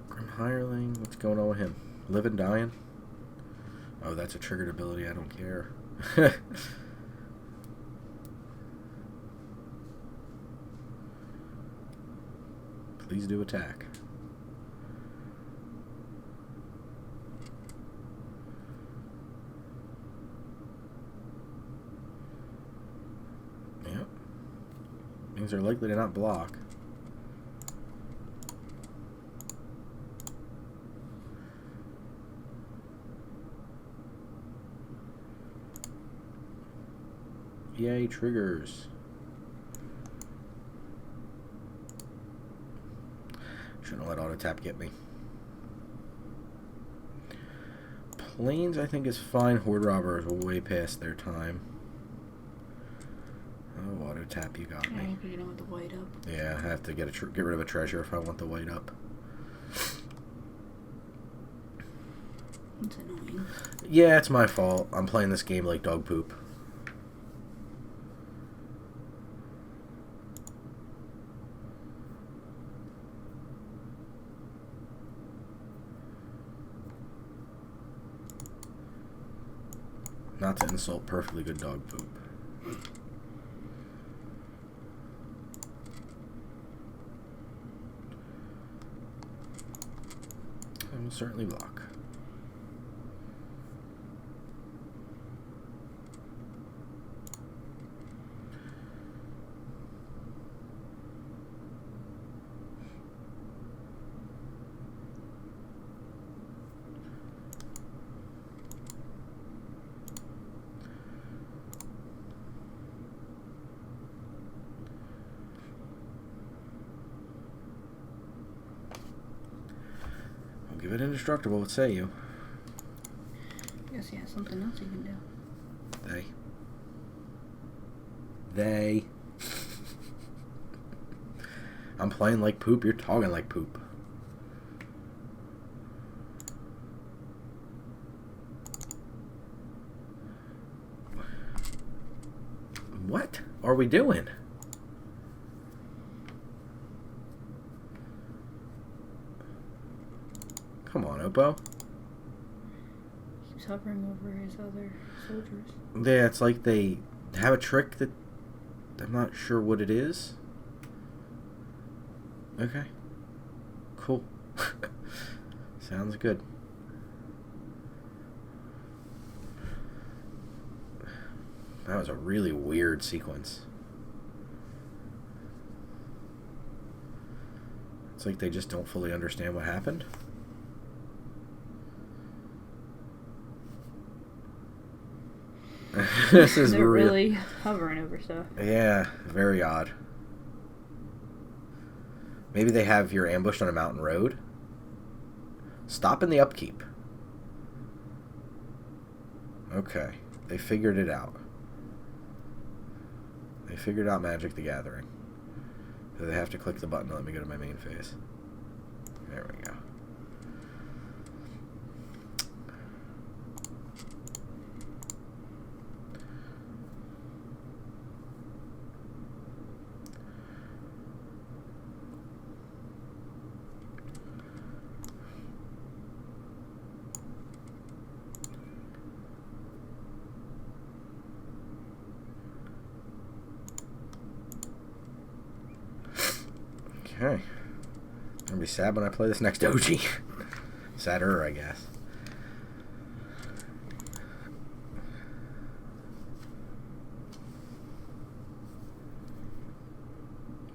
Grim Hireling, what's going on with him? Living, dying? Oh, that's a triggered ability, I don't care. Please do attack. Yep. Things are likely to not block. Yay, triggers. Shouldn't let auto tap get me. Plains, I think, is fine. Horde Robber is way past their time. Oh, auto tap, you got me. Oh, you don't have the white up. Yeah, I have to get rid of a treasure if I want the white up. It's annoying. Yeah, it's my fault. I'm playing this game like dog poop. Not to insult perfectly good dog poop. I will certainly block. Give it indestructible, what say you? I guess he has something else he can do. They. I'm playing like poop, you're talking like poop. What are we doing? Come on, Oppo. Keeps hovering over his other soldiers. Yeah, it's like they have a trick that I'm not sure what it is. Okay. Cool. Sounds good. That was a really weird sequence. It's like they just don't fully understand what happened. This is They're really hovering over stuff. Yeah, very odd. Maybe they have you're ambushed on a mountain road. Stop in the upkeep. Okay, they figured it out. They figured out Magic the Gathering. So they have to click the button to let me go to my main phase. There we go. Okay. I'm gonna be sad when I play this next OG. Sadder, I guess.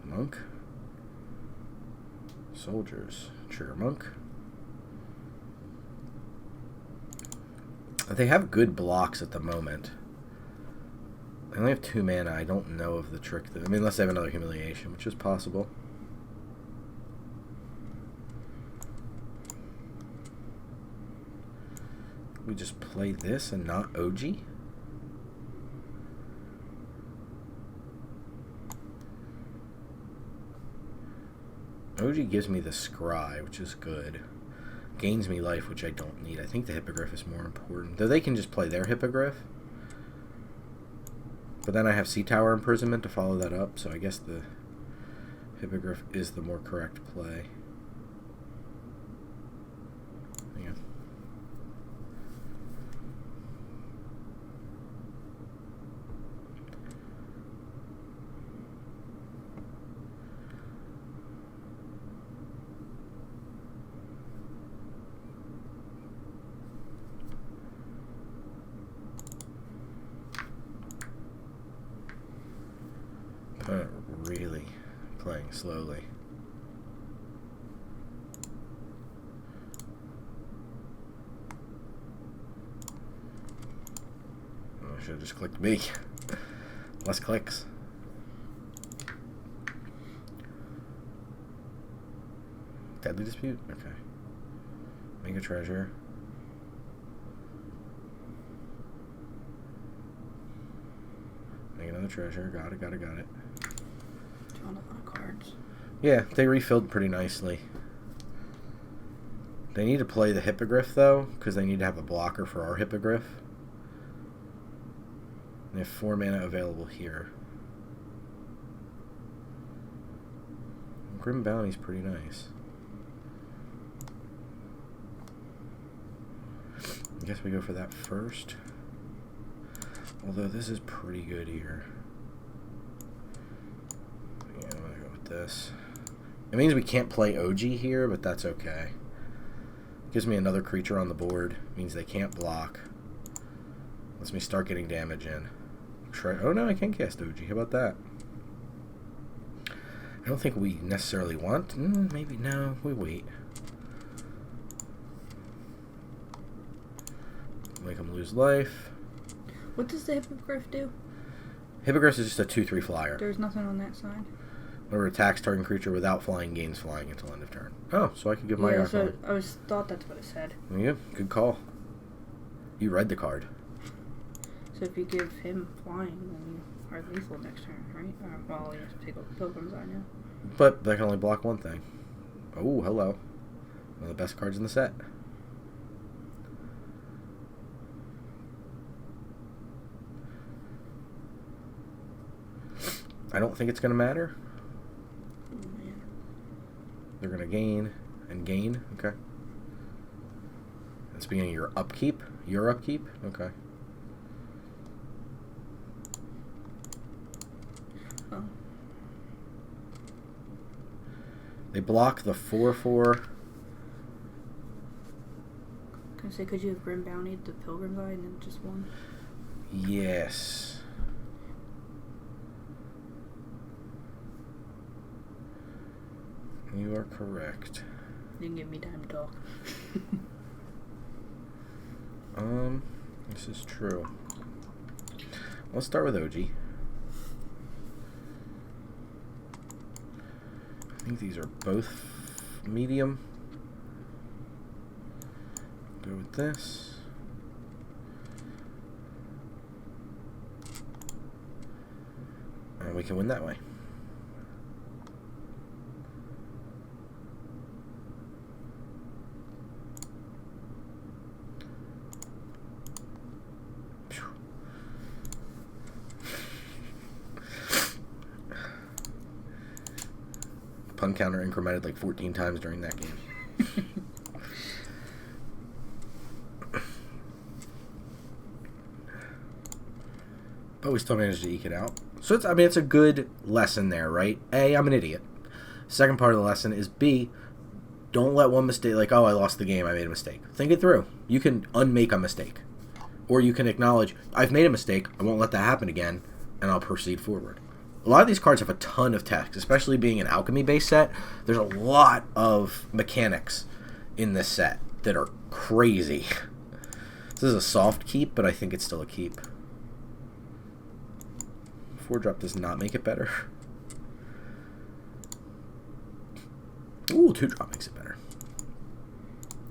Monk. Soldiers. Trigger Monk. They have good blocks at the moment. They only have 2 mana. I don't know of the trick. I mean, unless they have another Humiliation, which is possible. We just play this and not OG? OG gives me the Scry, which is good. Gains me life, which I don't need. I think the Hippogriff is more important. Though they can just play their Hippogriff. But then I have Sea Tower Imprisonment to follow that up, so I guess the Hippogriff is the more correct play. Yeah. Really playing slowly. I should have just clicked B. Less clicks. Deadly Dispute? Okay. Mega Treasure. Make another treasure. Got it. Drawing a lot of cards. Yeah, they refilled pretty nicely. They need to play the Hippogriff, though, because they need to have a blocker for our Hippogriff. They have 4 mana available here. Grim Bounty's pretty nice. I guess we go for that first. Although this is pretty good here. Yeah, I'm gonna go with this. It means we can't play OG here, but that's okay. Gives me another creature on the board. Means they can't block. Lets me start getting damage in. Oh no, I can cast OG. How about that? I don't think we necessarily want. Maybe no. We wait. Make them lose life. What does the Hippogriff do? Hippogriff is just a 2/3 flyer. There's nothing on that side. Or attacks target creature without flying, gains flying until end of turn. Oh, so I could give my Yeah, guy so flying. I thought that's what it said. Yeah, good call. You read the card. So if you give him flying, then you are lethal next turn, right? Well, you have to take a Pilgrim's Eye now. But that can only block one thing. Oh, hello. One of the best cards in the set. I don't think it's going to matter. Oh, man. They're going to gain and gain. Okay. That's beginning your upkeep. Your upkeep? Okay. Oh. They block the 4/4. Can I say, could you have Grim Bounty the Pilgrim's Eye and then just one? Yes. You are correct. You didn't give me time to talk. This is true. Let's start with OG. I think these are both medium. Go with this. And we can win that way. Pun counter incremented like 14 times during that game. But we still managed to eke it out. So it's a good lesson there, right? A, I'm an idiot. Second part of the lesson is B, don't let one mistake, like, oh, I lost the game, I made a mistake. Think it through. You can unmake a mistake. Or you can acknowledge, I've made a mistake, I won't let that happen again, and I'll proceed forward. A lot of these cards have a ton of text, especially being an alchemy-based set. There's a lot of mechanics in this set that are crazy. This is a soft keep, but I think it's still a keep. 4-drop does not make it better. Ooh, 2-drop makes it better.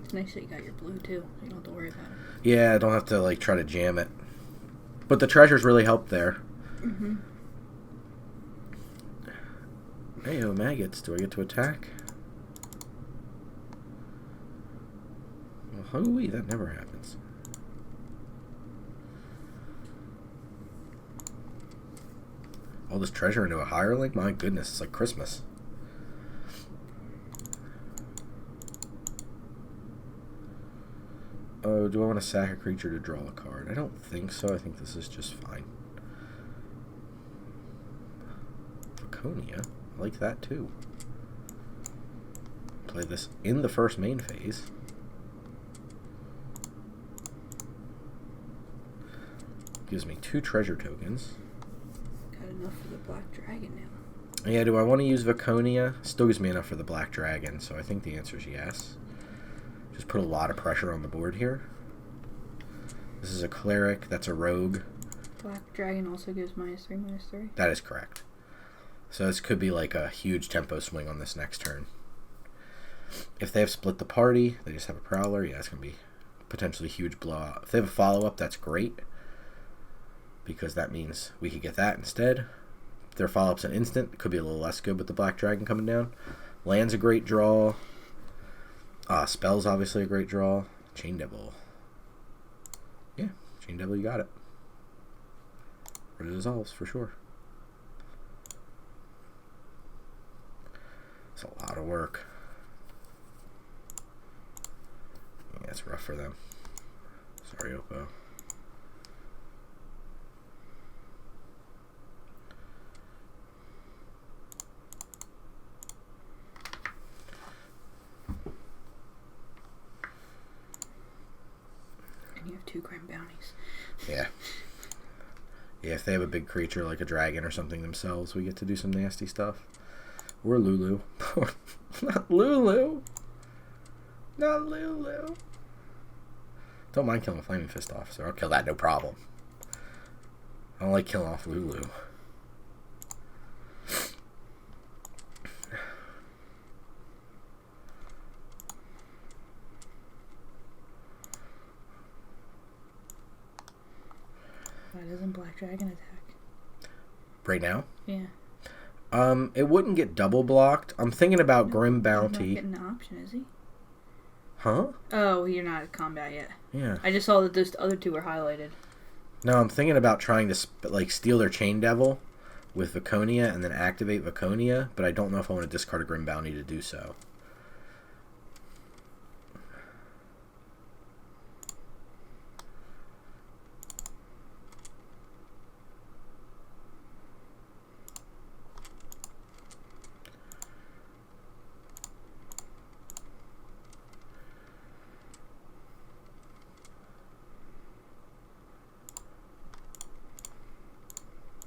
It's nice that you got your blue, too. You don't have to worry about it. Yeah, I don't have to, like, try to jam it. But the treasures really helped there. Mm-hmm. Hey, oh, maggots. Do I get to attack? Well, hooey, that never happens. All this treasure into a hireling? My goodness, it's like Christmas. Oh, do I want to sack a creature to draw a card? I don't think so. I think this is just fine. Laconia. I like that too. Play this in the first main phase. Gives me 2 treasure tokens. Got enough for the Black Dragon now. Yeah, do I want to use Viconia? Still gives me enough for the Black Dragon, so I think the answer is yes. Just put a lot of pressure on the board here. This is a cleric, that's a rogue. Black Dragon also gives -3/-3. That is correct. So this could be like a huge tempo swing on this next turn. If they have split the party, they just have a Prowler, yeah, it's going to be potentially a huge blowout. If they have a follow-up, that's great, because that means we could get that instead. If their follow-up's an instant, it could be a little less good with the Black Dragon coming down. Land's a great draw. Spell's obviously a great draw. Chain Devil. Yeah, Chain Devil, you got it. Or it dissolves, for sure. It's a lot of work. Yeah, it's rough for them. Sorry, Oppo. And you have 2 Grim Bounties. Yeah. Yeah, if they have a big creature like a dragon or something themselves, we get to do some nasty stuff. Or Lulu. Not Lulu! Not Lulu! Don't mind killing a Flaming Fist Officer. I'll kill that, no problem. I don't like killing off Lulu. doesn't Black Dragon attack? Right now? Yeah. It wouldn't get double blocked. I'm thinking about Grim Bounty. He's not getting an option, is he? Huh? Oh, you're not at combat yet. Yeah. I just saw that those other two were highlighted. No, I'm thinking about trying to steal their Chain Devil with Viconia and then activate Viconia, but I don't know if I want to discard a Grim Bounty to do so.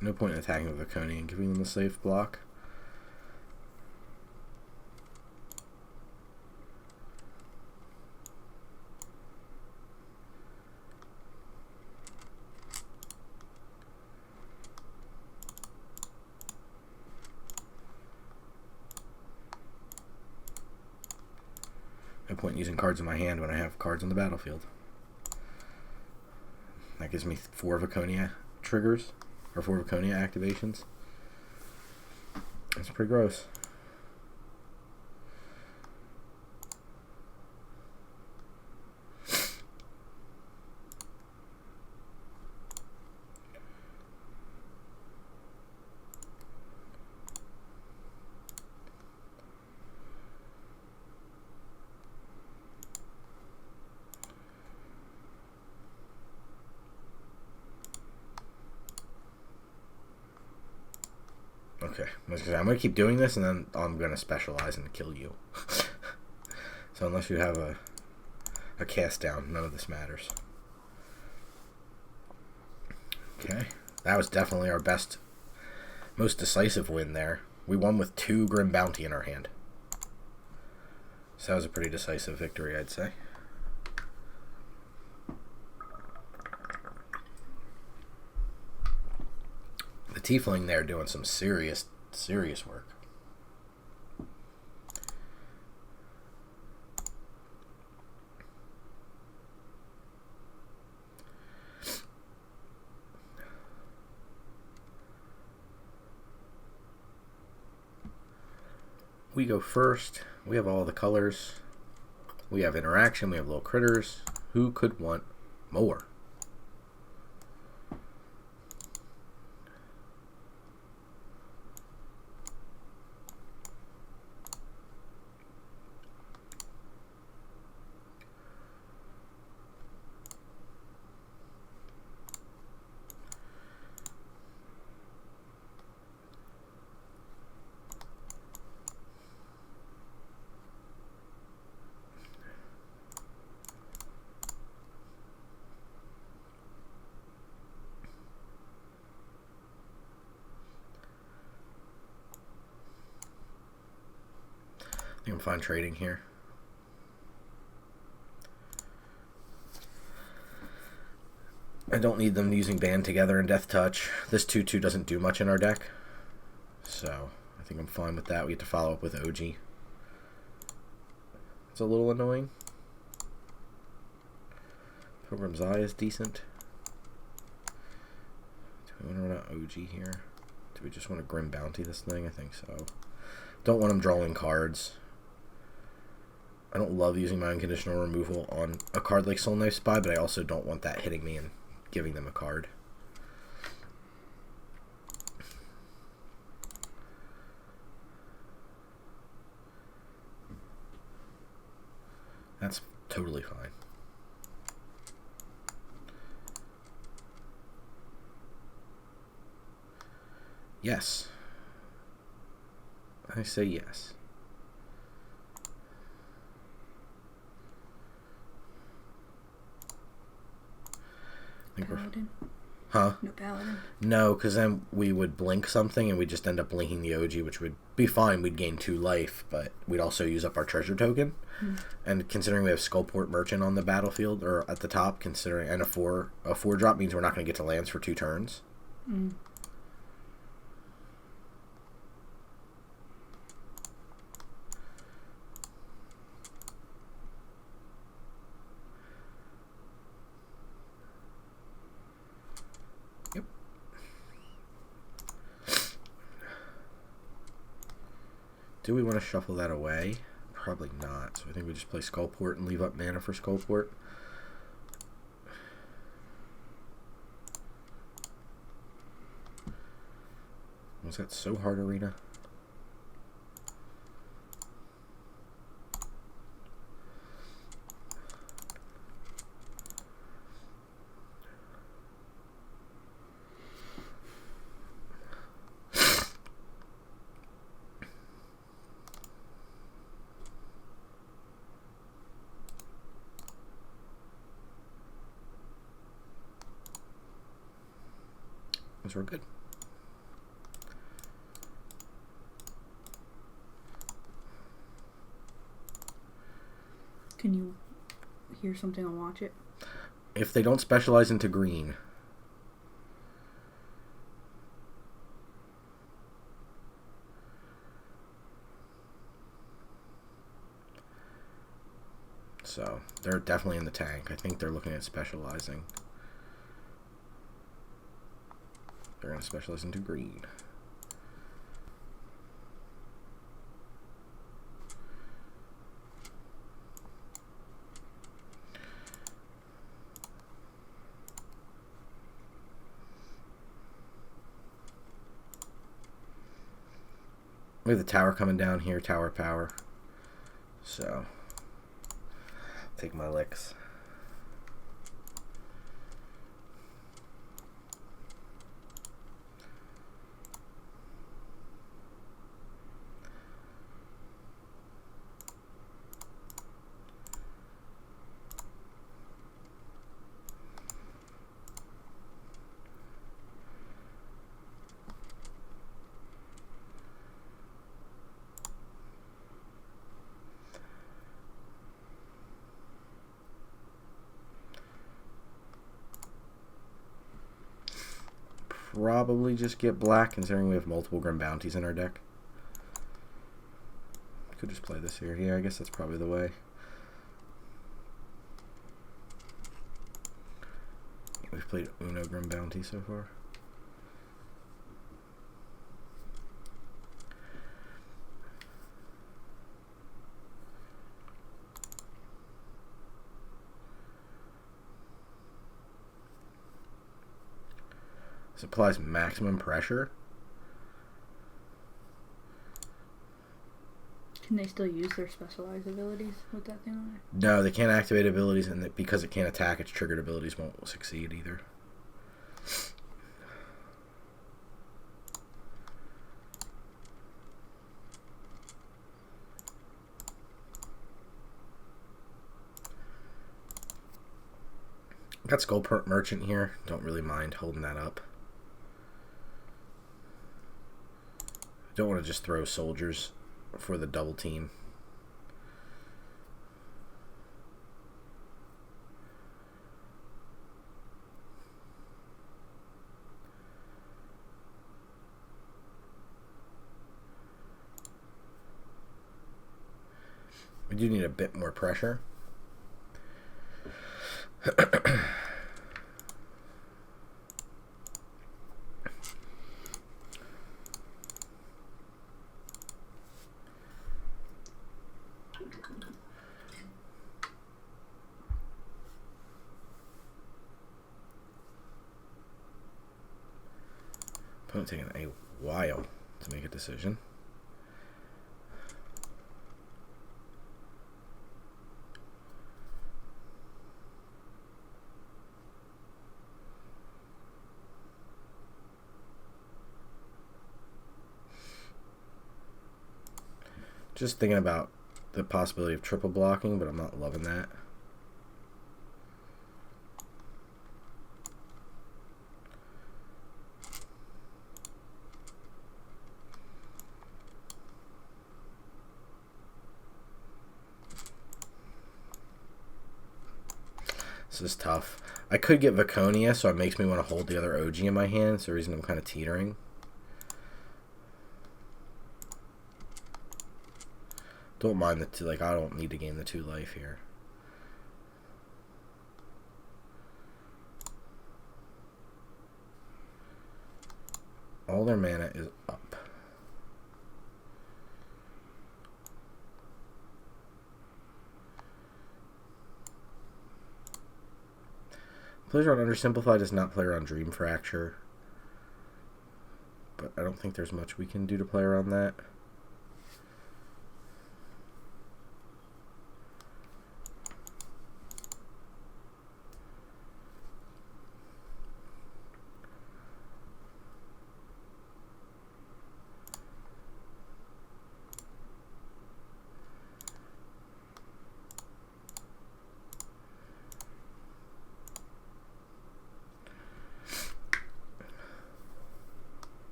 No point in attacking with Viconia and giving them a safe block. No point in using cards in my hand when I have cards on the battlefield. That gives me 4 Viconia triggers. Or 4 Viconia activations. That's pretty gross. Okay, I'm going to keep doing this, and then I'm going to specialize and kill you. So unless you have a cast down, none of this matters. Okay, that was definitely our best, most decisive win there. We won with 2 Grim Bounty in our hand. So that was a pretty decisive victory, I'd say. The Tiefling there doing some serious work. We go first. We have all the colors. We have interaction. We have little critters. Who could want more? I think I'm fine trading here. I don't need them using Band Together and Death Touch. This 2/2 doesn't do much in our deck. So I think I'm fine with that. We get to follow up with OG. It's a little annoying. Pilgrim's Eye is decent. Do we want to run out OG here? Do we just want to Grim Bounty this thing? I think so. Don't want him drawing cards. I don't love using my unconditional removal on a card like Soul Knife Spy, but I also don't want that hitting me and giving them a card. That's totally fine. Yes. I say yes. Paladin? Huh? No Paladin? No, because then we would blink something and we'd just end up blinking the OG, which would be fine. We'd gain 2 life, but we'd also use up our treasure token. And considering we have Skullport Merchant on the battlefield, or at the top, considering, and a 4 drop means we're not going to get to lands for 2 turns. Do we want to shuffle that away? Probably not. So I think we just play Skullport and leave up mana for Skullport. Was that so hard, Arena? Those were good. Can you hear something and watch it? If they don't specialize into green. So, they're definitely in the tank. I think they're looking at specializing. They're going to specialize into green. We have the tower coming down here, tower power. So, take my licks. Probably just get black, considering we have multiple Grim Bounties in our deck. Could just play this here. Yeah, I guess that's probably the way. We've played Uno Grim Bounty so far. This applies maximum pressure. Can they still use their specialized abilities with that thing on it? No, they can't activate abilities, and because it can't attack, its triggered abilities won't succeed either. Got Skull Merchant here. Don't really mind holding that up. Don't want to just throw soldiers for the double team. We do need a bit more pressure. Opponent taking a while to make a decision. Just thinking about the possibility of triple blocking, but I'm not loving that. This is tough. I could get Viconia, so it makes me want to hold the other OG in my hand. It's the reason I'm kind of teetering. Don't mind the two, like, I don't need to gain the 2 life here. All their mana is up. Plays around Undersimplify does not play around Dream Fracture. But I don't think there's much we can do to play around that.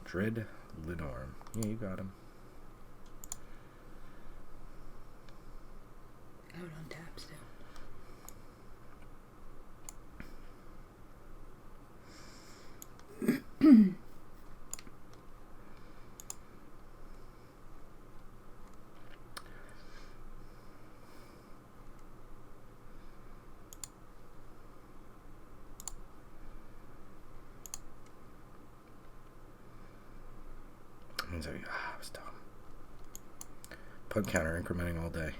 Dread Linorm. Yeah, you got him. Out on tap still. I was dumb. Pug counter incrementing all day.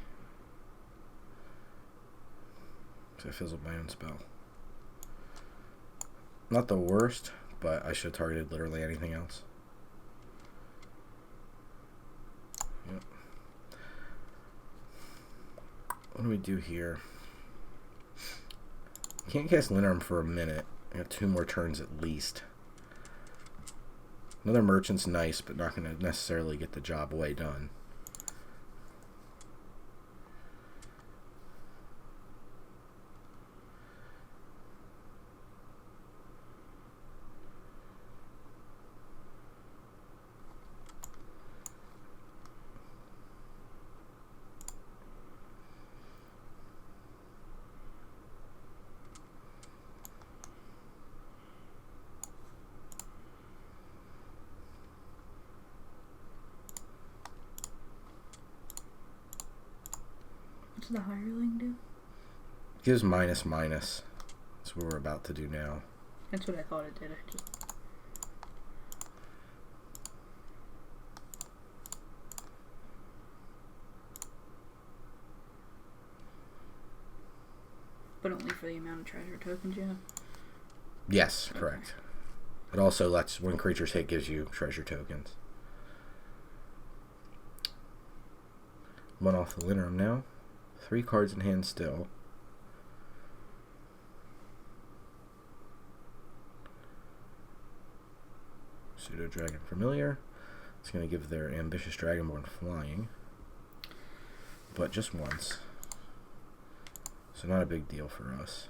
So I fizzled my own spell. Not the worst, but I should have targeted literally anything else. Yep. What do we do here? Can't cast Linarm for a minute. I got 2 more turns at least. Another merchant's nice, but not going to necessarily get the job way done. What's the hireling do? Gives minus. That's what we're about to do now. That's what I thought it did. I just... But only for the amount of treasure tokens you have? Yes, correct. It also lets, when creatures hit, gives you treasure tokens. One off the Linarm now. 3 cards in hand still. Pseudo Dragon Familiar. It's going to give their Ambitious Dragonborn flying. But just once. So not a big deal for us.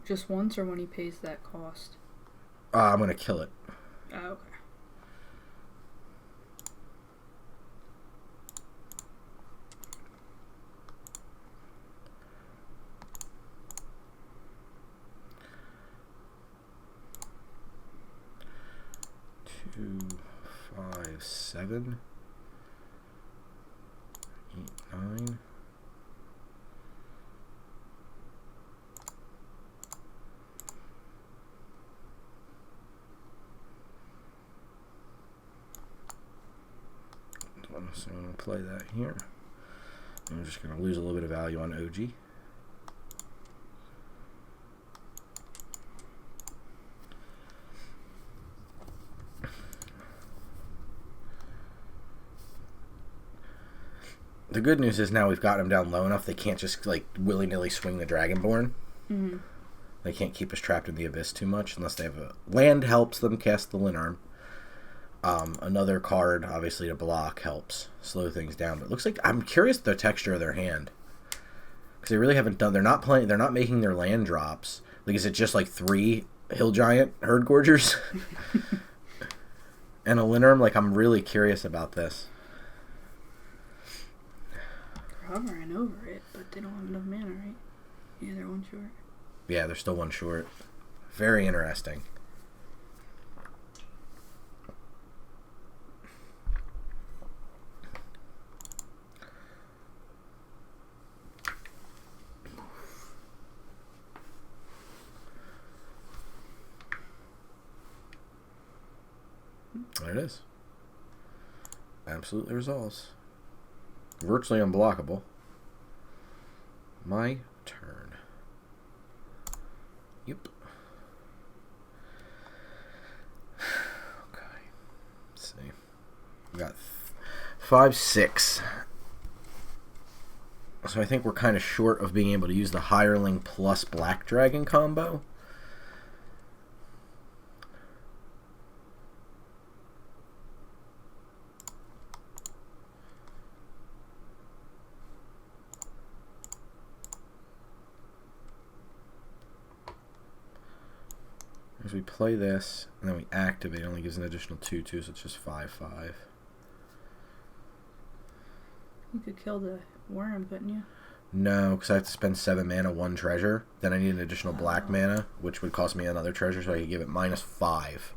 Just once, or when he pays that cost? I'm going to kill it. Oh, okay. Two, 5, 7, 8, 9. So I'm going to play that here. I'm just going to lose a little bit of value on OG. The good news is now we've got him down low enough they can't just like willy-nilly swing the Dragonborn. Mm-hmm. They can't keep us trapped in the Abyss too much unless they have a... Land helps them cast the Linarm. Another card, obviously, to block helps slow things down. But it looks like... I'm curious the texture of their hand. Because they really haven't done... They're not playing... They're not making their land drops. Like, is it just like 3 Hill Giant Herd Gorgers? And a Linarm? Like, I'm really curious about this. They're hovering over it, but they don't have enough mana, right? Yeah, they're 1 short. Yeah, they're still 1 short. Very interesting. There it is. Absolutely resolves. Virtually unblockable. My turn. Yep. Okay. Let's see. We got 5, 6. So I think we're kind of short of being able to use the Hireling plus Black Dragon combo. As we play this, and then we activate, it only gives an additional 2/2, so it's just 5/5. You could kill the worm, couldn't you? No, because I have to spend 7 mana, 1 treasure. Then I need an additional black mana, which would cost me another treasure, so I could give it -5.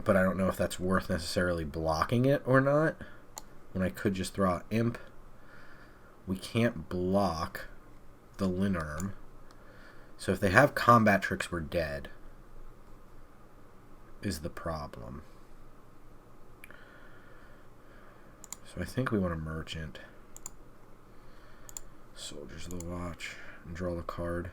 But I don't know if that's worth necessarily blocking it or not. When I could just throw out Imp. We can't block the Linarm. So if they have combat tricks, we're dead. Is the problem. So I think we want a Merchant. Soldiers of the Watch. And draw the card.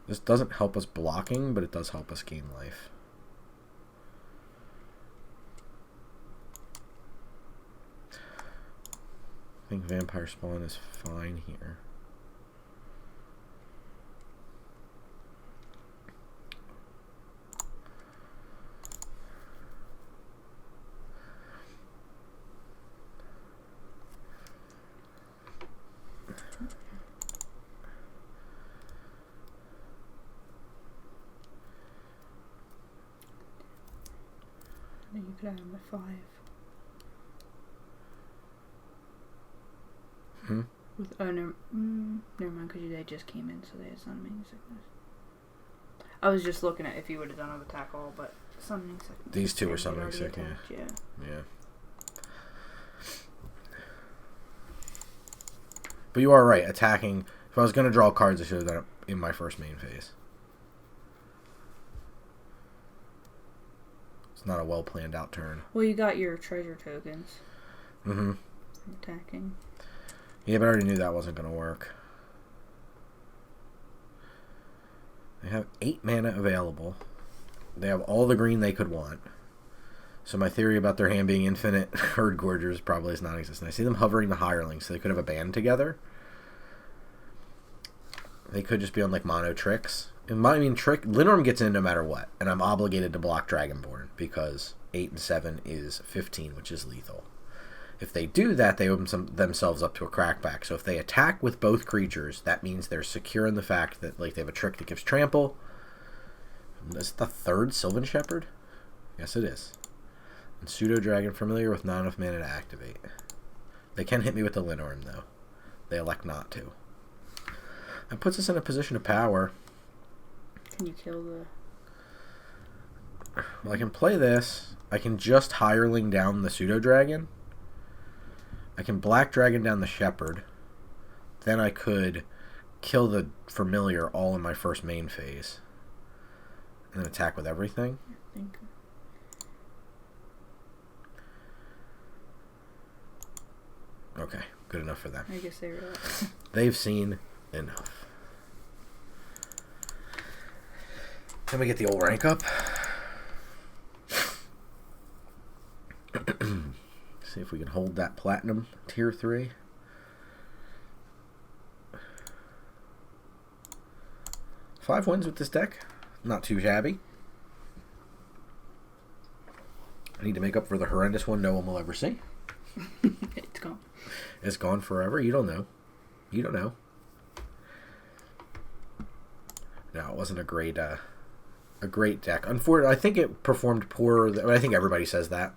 This doesn't help us blocking, but it does help us gain life. I think Vampire Spawn is fine here. Then you could have him at 5. With never mind, because they just came in, so they had summoning sickness. I was just looking at if you would have done an attack all, but summoning sickness. These two were summoning sick, yeah. Yeah. But you are right, attacking. If I was going to draw cards, I should have done it in my first main phase. It's not a well planned out turn. Well, you got your treasure tokens. Mm-hmm. Attacking. Yeah, but I already knew that wasn't going to work. They have 8 mana available. They have all the green they could want. So my theory about their hand being infinite Herd Gorgers probably is non-existent. I see them hovering the Hirelings, so they could have a band together. They could just be on like mono tricks. Linarm gets in no matter what, and I'm obligated to block Dragonborn because 8 and 7 is 15, which is lethal. If they do that, they open themselves up to a crackback. So if they attack with both creatures, that means they're secure in the fact that like they have a trick that gives trample. Is it the 3rd Sylvan Shepherd? Yes, it is. And Pseudo Dragon familiar with not enough mana to activate. They can hit me with the Linarm, though. They elect not to. That puts us in a position of power. Can you kill the... Well, I can play this. I can just Hireling down the Pseudo Dragon. I can Black Dragon down the Shepherd. Then I could kill the Familiar all in my first main phase. And then attack with everything. I think... Okay, good enough for them. I guess they were... They've seen enough. Can we get the old rank up? See if we can hold that platinum tier 3. Five wins with this deck. Not too shabby. I need to make up for the horrendous one no one will ever see. It's gone. It's gone forever. You don't know. You don't know. No, it wasn't a great deck. Unfortunately, I think it performed poorer. I think everybody says that.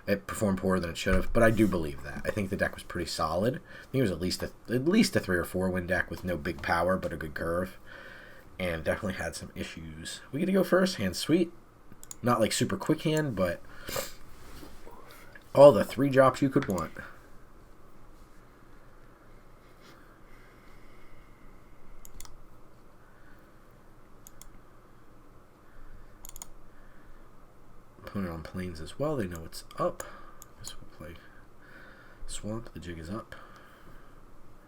It performed poorer than it should have, but I do believe that. I think the deck was pretty solid. I think it was at least a 3 or 4 win deck with no big power but a good curve, and definitely had some issues. We get to go first. Hand sweet, not like super quick hand, but all the 3 drops you could want. opponent on plains as well. They know it's up. So we'll play swamp. The jig is up.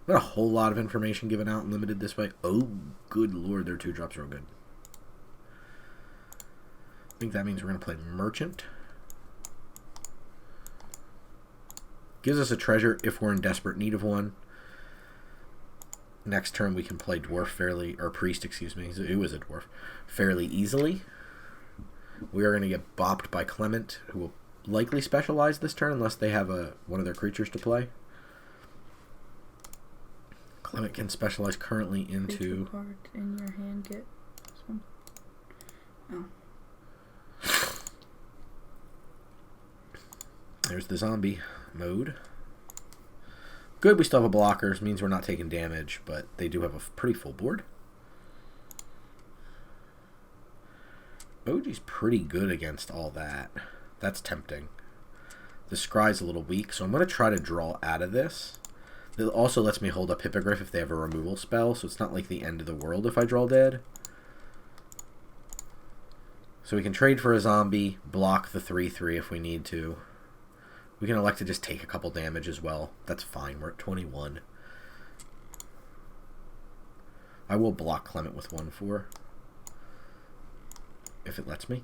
Not a whole lot of information given out and limited this way. Oh, good lord, their 2-drops are good. I think that means we're going to play merchant. Gives us a treasure if we're in desperate need of one. Next turn we can play dwarf fairly, or priest, excuse me. It was a dwarf. Fairly easily. We are going to get bopped by Clement, who will likely specialize this turn unless they have one of their creatures to play. Clement can specialize currently into... Creature card in your hand, get this one. Oh. There's the zombie mode. Good, we still have a blocker. Means we're not taking damage, but they do have a pretty full board. OG's pretty good against all that. That's tempting. The scry's a little weak, so I'm going to try to draw out of this. It also lets me hold up Hippogriff if they have a removal spell, so it's not like the end of the world if I draw dead. So we can trade for a zombie, block the 3/3 if we need to. We can elect to just take a couple damage as well. That's fine. We're at 21. I will block Clement with 1/4. If it lets me.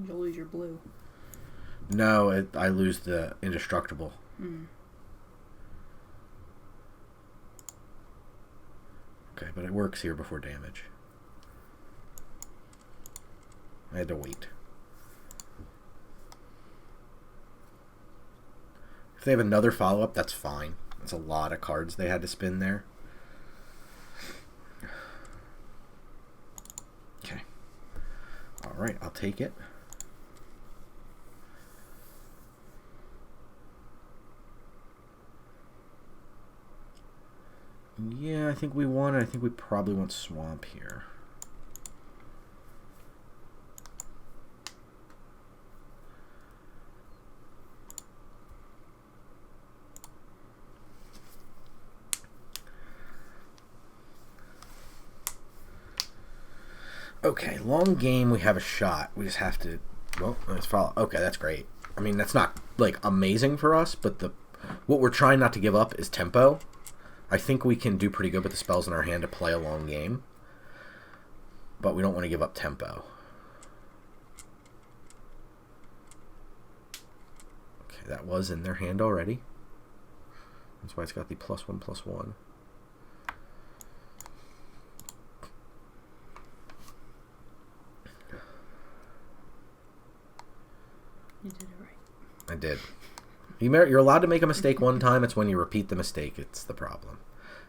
You'll lose your blue. No, I lose the indestructible. Okay, but it works here before damage. I had to wait. If they have another follow-up, that's fine. That's a lot of cards they had to spin there. Okay. Alright, I'll take it. Yeah, I think we want it. I think we probably want swamp here. Okay, long game, we have a shot. We just have to... Well, let's follow. Okay, that's great. I mean, that's not, like, amazing for us, but what we're trying not to give up is tempo. I think we can do pretty good with the spells in our hand to play a long game. But we don't want to give up tempo. Okay, that was in their hand already. That's why it's got the +1/+1. You did it right. I did. You're allowed to make a mistake one time. It's when you repeat the mistake. It's the problem.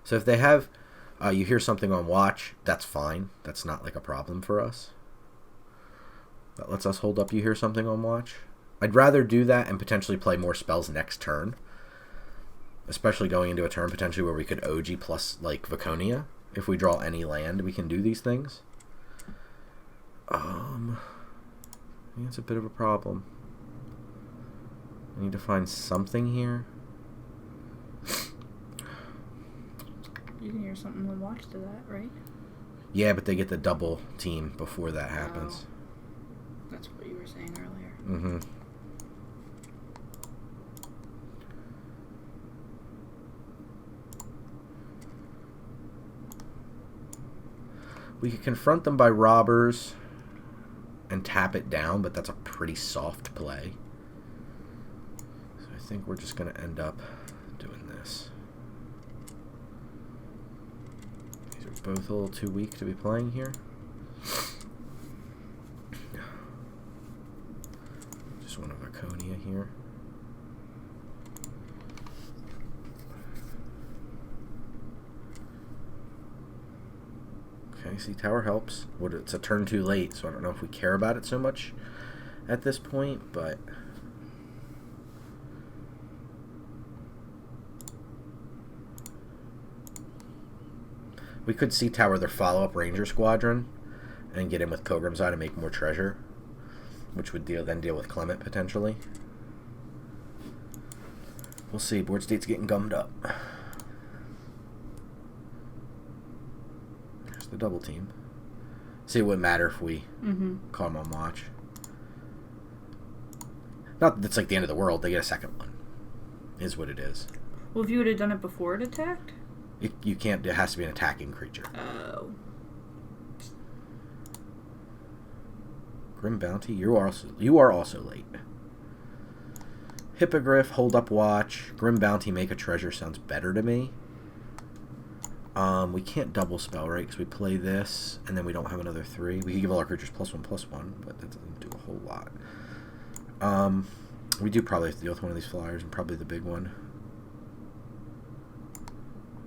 So if they have, you hear something on watch, that's fine. That's not like a problem for us. That lets us hold up you hear something on watch. I'd rather do that and potentially play more spells next turn. Especially going into a turn potentially where we could OG plus like Viconia. If we draw any land, we can do these things. Yeah, it's a bit of a problem. I need to find something here. You can hear something on watch to that, right? Yeah, but they get the double team before that happens. Oh, that's what you were saying earlier. Mm-hmm. We could confront them by robbers and tap it down, but that's a pretty soft play. So I think we're just going to end up doing this. These are both a little too weak to be playing here. Just want a Viconia here. Okay, see, tower helps. It's a turn too late, so I don't know if we care about it so much at this point, but... We could Sea Tower their follow-up Ranger Squadron and get in with Pilgrim's Eye to make more treasure, which would then deal with Clement, potentially. We'll see. Board state's getting gummed up. There's the double team. See, it wouldn't matter if we call them on watch. Not that it's like the end of the world. They get a second one. Is what it is. Well, if you would have done it before it attacked? You can't. It has to be an attacking creature. Oh. Grim Bounty, you are also late. Hippogriff, hold up watch. Grim Bounty, make a treasure sounds better to me. We can't double spell, right? Because we play this, and then we don't have another 3. We can give all our creatures +1/+1, but that doesn't do a whole lot. We do probably have to deal with one of these flyers, and probably the big one.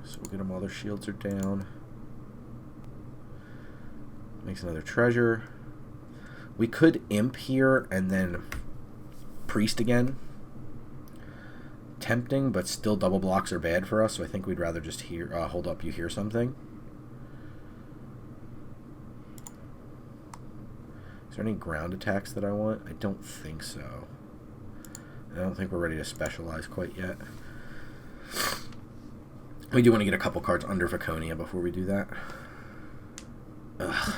So we'll get them while their shields are down. Makes another treasure. We could imp here and then priest again. Tempting, but still double blocks are bad for us, so I think we'd rather just hold up, you hear something. Is there any ground attacks that I want? I don't think so. I don't think we're ready to specialize quite yet. We do want to get a couple cards under Viconia before we do that. Ugh.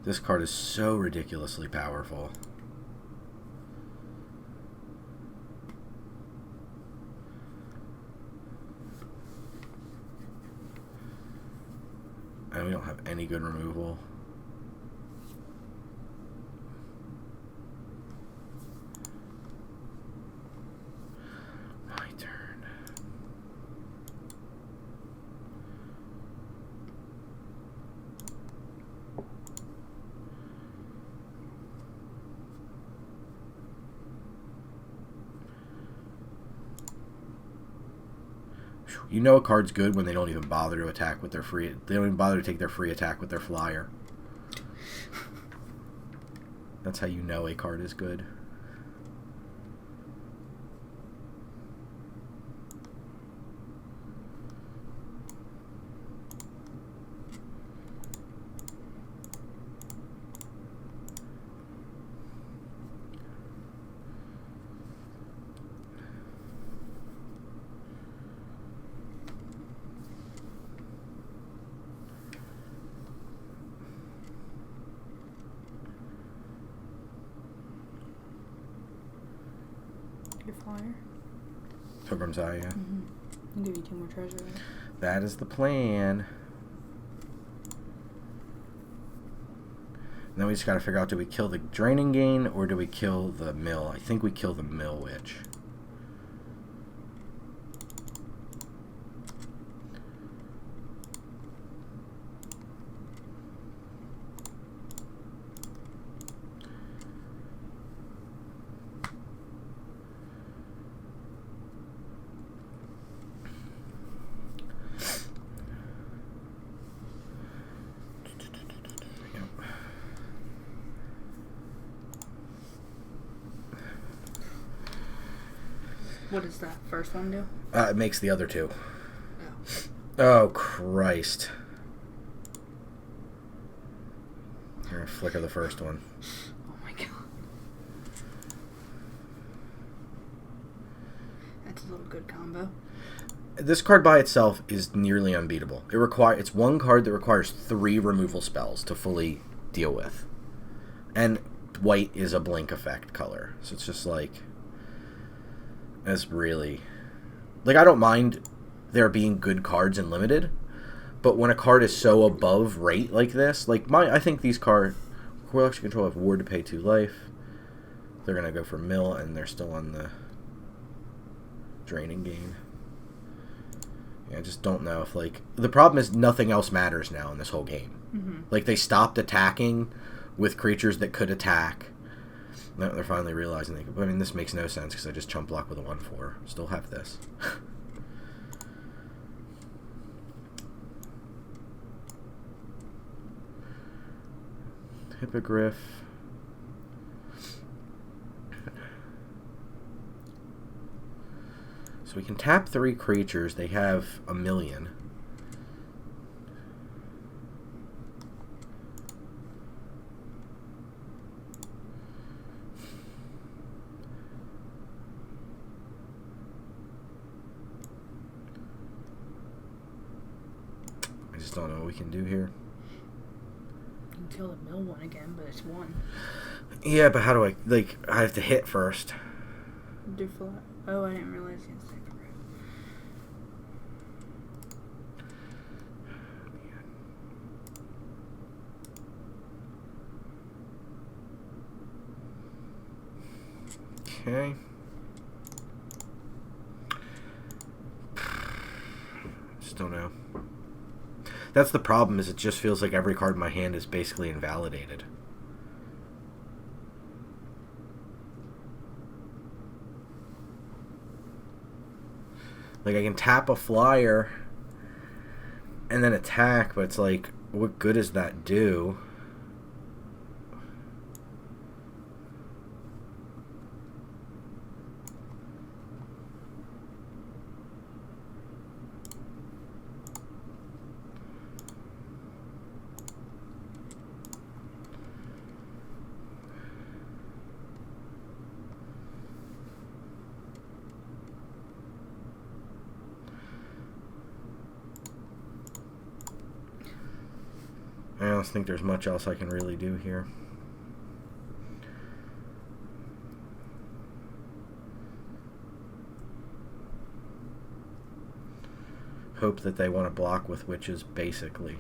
This card is so ridiculously powerful. And we don't have any good removal. My turn. You know a card's good when they don't even bother to attack with their free. They don't even bother to take their free attack with their flyer. That's how you know a card is good. Your flyer? Pilgrim's Eye, yeah. I'll give you 2 more treasure. Right? That is the plan. And then we just gotta figure out, do we kill the Draining Gain or do we kill the Mill? I think we kill the Mill Witch. What does that first one do? It makes the other 2. Oh. Oh, Christ. You're gonna flicker the first one. Oh my god. That's a little good combo. This card by itself is nearly unbeatable. It's one card that requires 3 removal spells to fully deal with. And white is a blink effect color. So it's just like... It's really... Like, I don't mind there being good cards in Limited, but when a card is so above rate like this, like, I think these cards... Warlocks control have Ward to pay 2 life. They're going to go for Mill, and they're still on the Draining Gain. Yeah, I just don't know if, like... The problem is nothing else matters now in this whole game. Like, they stopped attacking with creatures that could attack. No, they're finally realizing I mean, this makes no sense because I just chump block with a 1/4. Still have this. Hippogriff. So we can tap 3 creatures. They have 1,000,000. just don't know what we can do here. You can kill the mill one again, but it's one. Yeah, but how do I... Like, I have to hit first. Do flat. Oh, I didn't realize you had to take a break. Okay. Just don't know. That's the problem, is it just feels like every card in my hand is basically invalidated. Like, I can tap a flyer and then attack, but it's like, what good does that do? I don't think there's much else I can really do here. Hope that they want to block with witches, basically.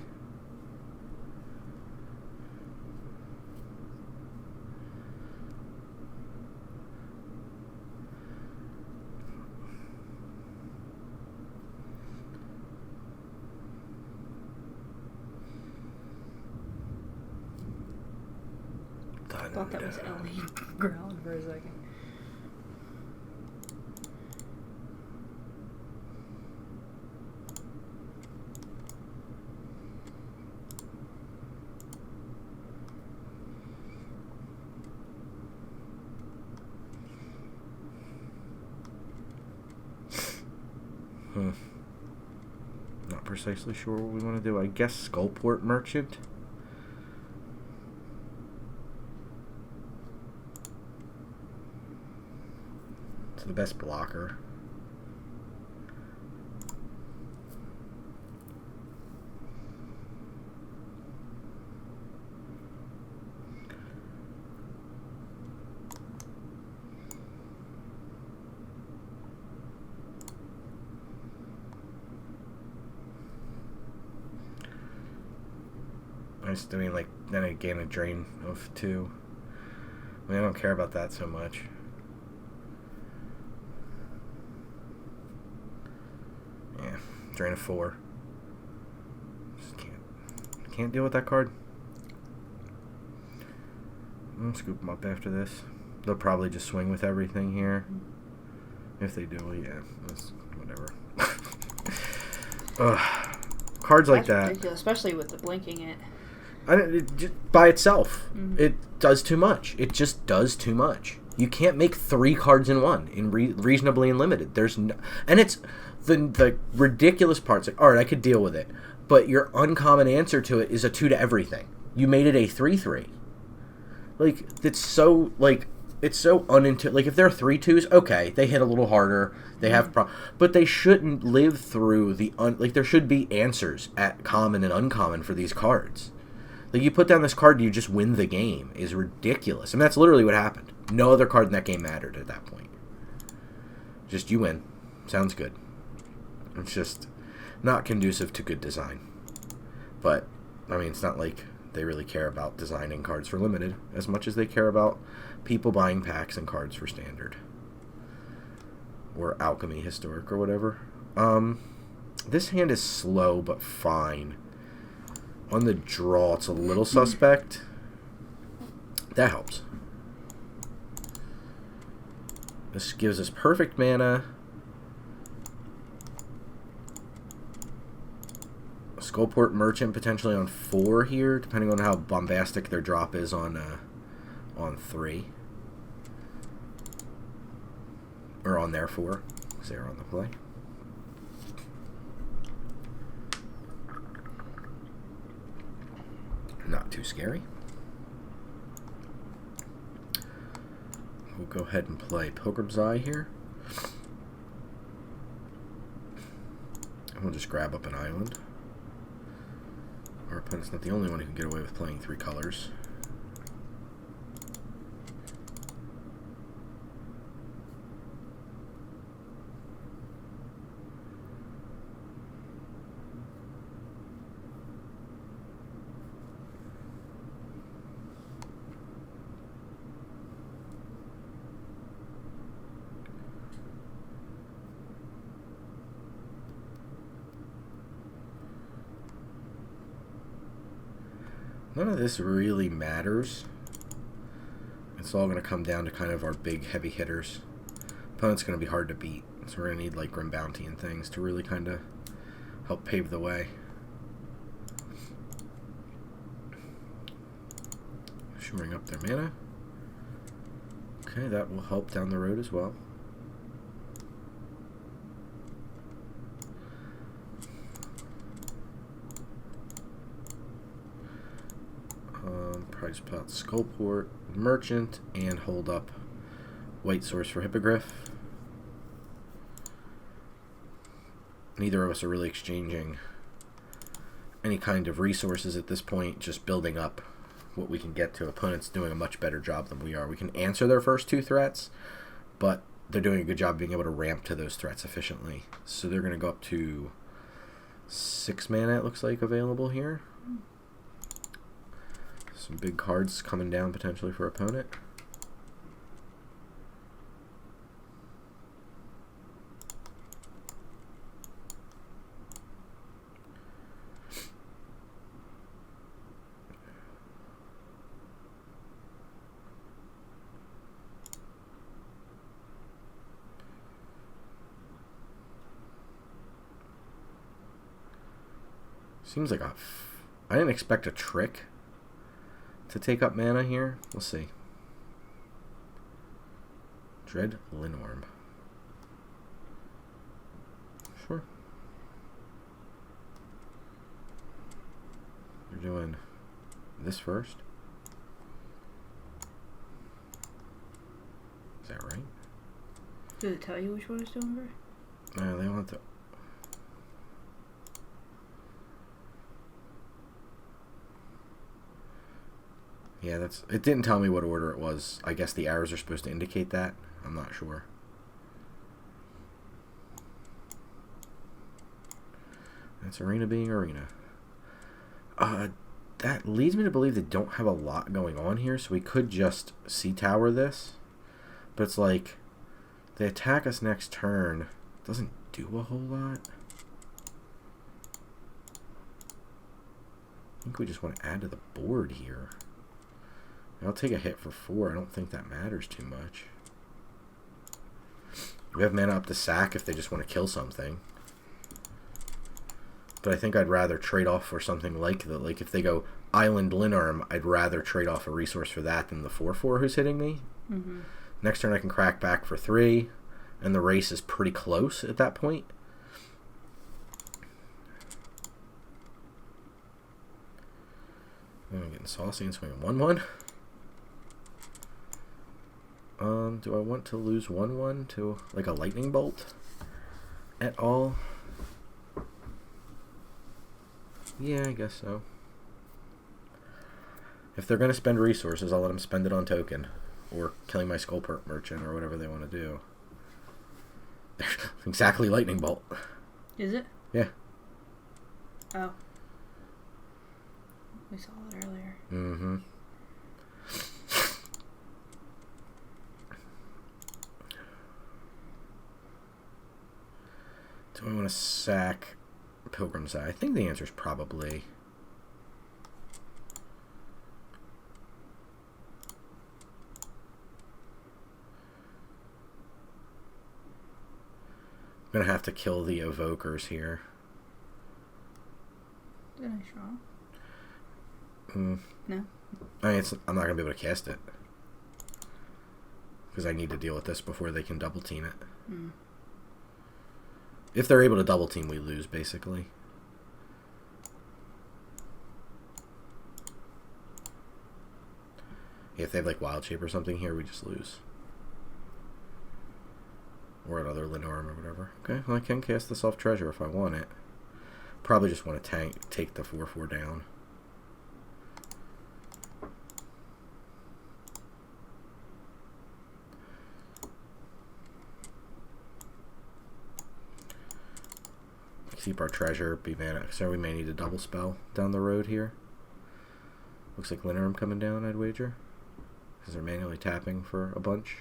I thought that was Ellie growling for a second. Not precisely sure what we want to do. I guess Skullport Merchant. It's the best blocker. I mean, like, then I gain a drain of 2. I mean, I don't care about that so much. Yeah, drain of 4. Just can't deal with that card. I'll scoop them up after this. They'll probably just swing with everything here. If they do, yeah, that's whatever. Cards like that. Ridiculous, especially with the blinking it. By itself, it does too much. It just does too much. You can't make 3 cards in one in reasonably unlimited. There's no, and it's the ridiculous parts. Like, all right, I could deal with it, but your uncommon answer to it is a 2 to everything. You made it a 3/3. Like, it's so unintuitive. Like, if they're 3/2s, okay, they hit a little harder. They have but they shouldn't live through like, there should be answers at common and uncommon for these cards. Like, you put down this card and you just win the game is ridiculous. I mean, that's literally what happened. No other card in that game mattered at that point. Just, you win. Sounds good. It's just not conducive to good design. But, I mean, it's not like they really care about designing cards for limited as much as they care about people buying packs and cards for standard. Or alchemy historic or whatever. This hand is slow but fine. On the draw, it's a little suspect. That helps. This gives us perfect mana. Skullport Merchant potentially on 4 here, depending on how bombastic their drop is on 3. Or on their 4, because they're on the play. Not too scary. We'll go ahead and play Pilgrim's Eye here. And we'll just grab up an island. Our opponent's not the only one who can get away with playing 3 colors. None of this really matters. It's all going to come down to kind of our big heavy hitters. Opponent's going to be hard to beat, so we're going to need like Grim Bounty and things to really kind of help pave the way. Shoring up their mana. Okay, that will help down the road as well. Price pot Skullport, Merchant, and hold up White Source for Hippogriff. Neither of us are really exchanging any kind of resources at this point, just building up what we can get to. Opponents doing a much better job than we are. We can answer their first 2 threats, but they're doing a good job being able to ramp to those threats efficiently. So they're going to go up to 6 mana, it looks like, available here. Some big cards coming down potentially for opponent. Seems like I didn't expect a trick to take up mana here. We'll see. Dread Linworm. Sure. We're doing this first. Is that right? Did it tell you which one it's doing for? No, they want to. Yeah, it didn't tell me what order it was. I guess the arrows are supposed to indicate that. I'm not sure. That's Arena being Arena. That leads me to believe they don't have a lot going on here, so we could just Sea Tower this. But it's like, they attack us next turn. Doesn't do a whole lot. I think we just want to add to the board here. I'll take a hit for 4. I don't think that matters too much. We have mana up to sack if they just want to kill something. But I think I'd rather trade off for something like that. Like if they go Island Linarm, I'd rather trade off a resource for that than the 4/4 who's hitting me. Mm-hmm. Next turn I can crack back for 3, and the race is pretty close at that point. I'm getting saucy and swinging 1/1. Do I want to lose 1/1 to like a lightning bolt at all? Yeah, I guess so. If they're going to spend resources, I'll let them spend it on token. Or killing my Skullport Merchant or whatever they want to do. Exactly lightning bolt. Is it? Yeah. Oh. We saw it earlier. Mm-hmm. Do I want to sack Pilgrim's Eye? I think the answer is probably. I'm going to have to kill the Evokers here. Did I draw? No. I mean, I'm not going to be able to cast it. Because I need to deal with this before they can double team it. Mm. If they're able to double team, we lose, basically. If they have like Wild Shape or something here, we just lose. Or another Linarm or whatever. Okay, well I can cast the Self Treasure if I want it. Probably just want to take the 4/4 down. keep our treasure, be mana. So we may need a double spell down the road here. Looks like Linerum coming down, I'd wager. Because they're manually tapping for a bunch.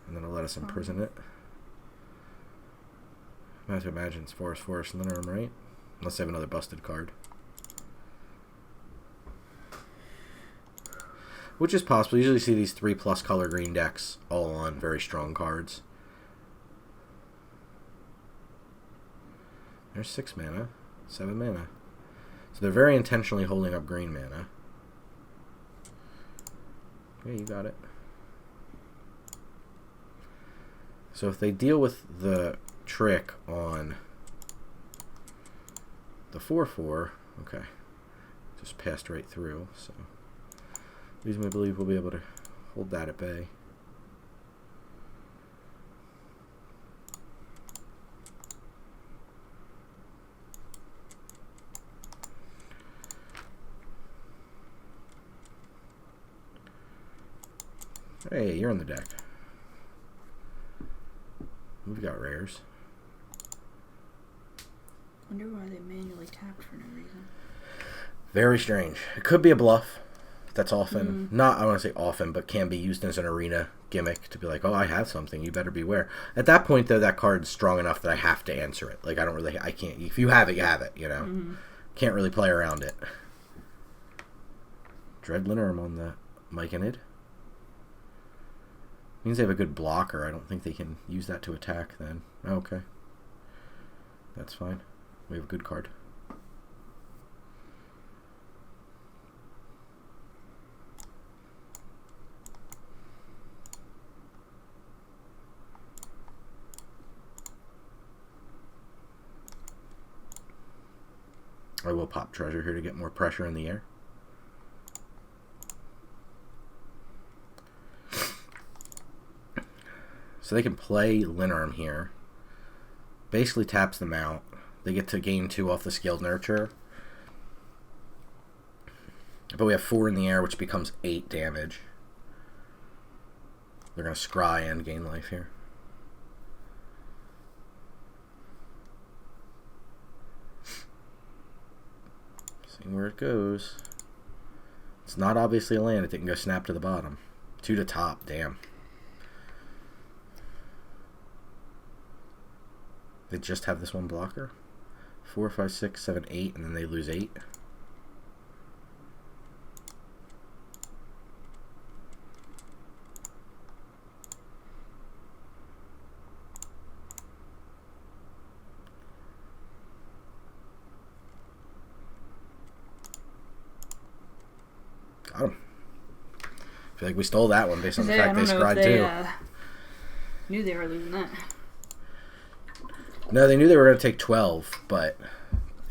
And then it'll let us imprison it. I have to imagine it's Forest, Linerum, right? Unless they have another busted card. Which is possible. You usually see these 3+ color green decks all on very strong cards. There's 6 mana, 7 mana. So they're very intentionally holding up green mana. Yeah, you got it. So if they deal with the trick on the 4/4, okay, just passed right through, so reason we believe we'll be able to hold that at bay. Hey, you're on the deck. We've got rares. Wonder why they manually tapped for no reason. Very strange. It could be a bluff. That's often, not, I want to say often, but can be used as an arena gimmick to be like, oh, I have something, you better beware. At that point, though, that card's strong enough that I have to answer it. Like, I can't, if you have it, you have it, you know? Can't really play around it. Dread Linerum on the Myconid. Means they have a good blocker. I don't think they can use that to attack then. Oh, okay. That's fine. We have a good card. I will pop treasure here to get more pressure in the air. So they can play Linerum here. Basically taps them out. They get to gain 2 off the Skilled Nurture. But we have 4 in the air, which becomes 8 damage. They're going to scry and gain life here. Seeing where it goes. It's not obviously a land. It didn't go snap to the bottom. 2 to top. Damn. They just have this one blocker. 4, 5, 6, 7, 8, and then they lose 8. Got him. I feel like we stole that one based on the fact they scried too. Knew they were losing that. No, they knew they were going to take 12, but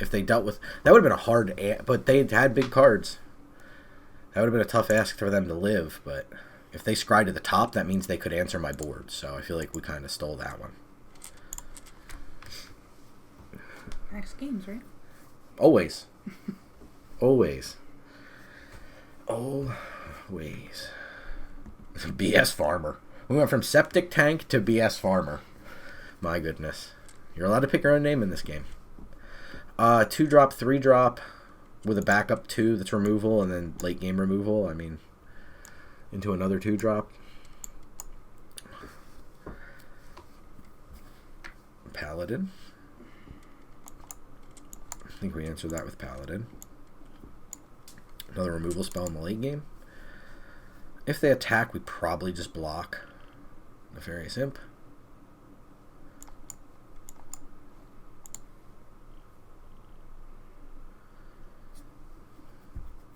if they dealt with... That would have been a hard... But they had big cards. That would have been a tough ask for them to live, but if they scry to the top, that means they could answer my board, so I feel like we kind of stole that one. Max games, right? Always. Always. Always. BS Farmer. We went from Septic Tank to BS Farmer. My goodness. You're allowed to pick your own name in this game. 2-drop, 3-drop with a backup 2 that's removal and then late game removal. I mean, into another 2-drop. Paladin. I think we answered that with Paladin. Another removal spell in the late game. If they attack, we probably just block Nefarious Imp.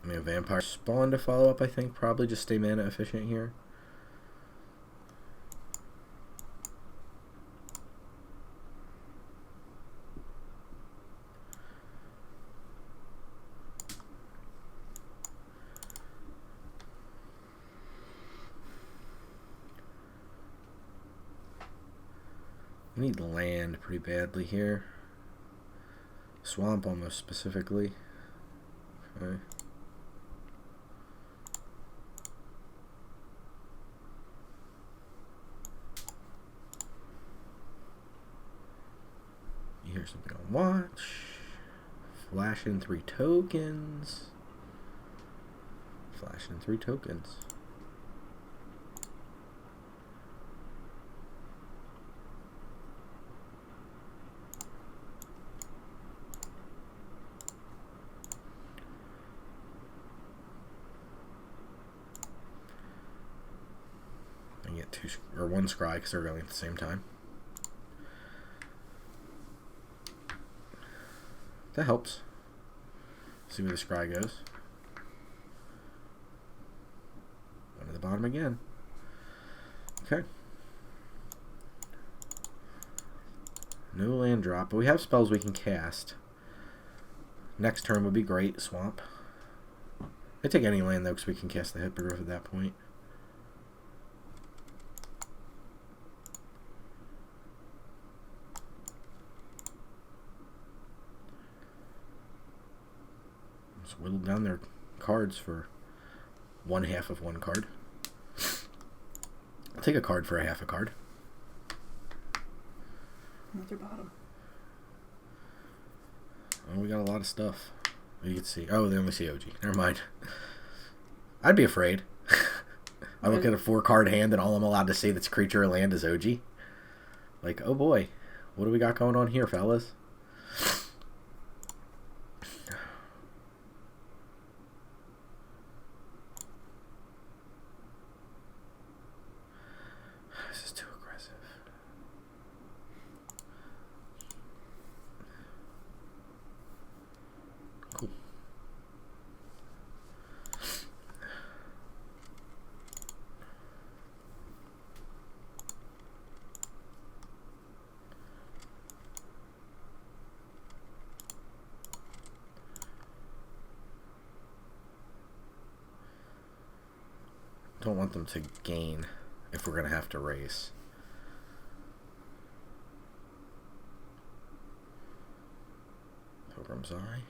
I mean, a Vampire Spawn to follow up, I think. Probably just stay mana efficient here. We need land pretty badly here. Swamp almost specifically. Okay. There's something on watch. Flash in 3 tokens. Flash in 3 tokens. I get 2 or 1 scry because they're going at the same time. That helps. See where the scry goes. One to the bottom again. Okay. No land drop, but we have spells we can cast. Next turn would be great. Swamp. I take any land though because we can cast the Hippogriff at that point. Just whittle down their cards for 1/2 of 1 card. I'll take a card for a 1/2 a card. What's your bottom? Oh, we got a lot of stuff. You can see. Oh, they only see OG. Never mind. I'd be afraid. I look at a 4-card hand and all I'm allowed to say that's creature or land is OG. Like, oh boy. What do we got going on here, fellas? This is too aggressive. Cool. Don't want them to gain if we're going to have to race. Pilgrim's Eye.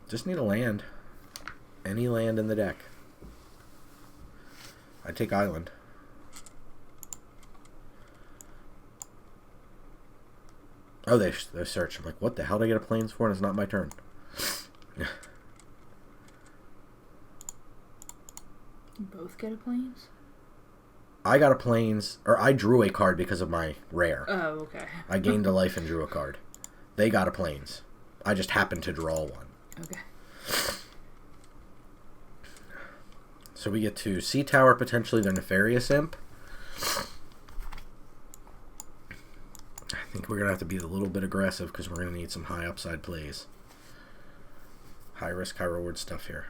Just need a land. Any land in the deck. I take Island. Oh, they search. I'm like, what the hell did I get a plains for? And it's not my turn. You both get a plains? I got a plains, or I drew a card because of my rare. Oh, okay. I gained a life and drew a card. They got a plains. I just happened to draw one. Okay. So we get to Sea Tower, potentially their Nefarious Imp. I think we're going to have to be a little bit aggressive because we're going to need some high upside plays. High risk, high reward stuff here.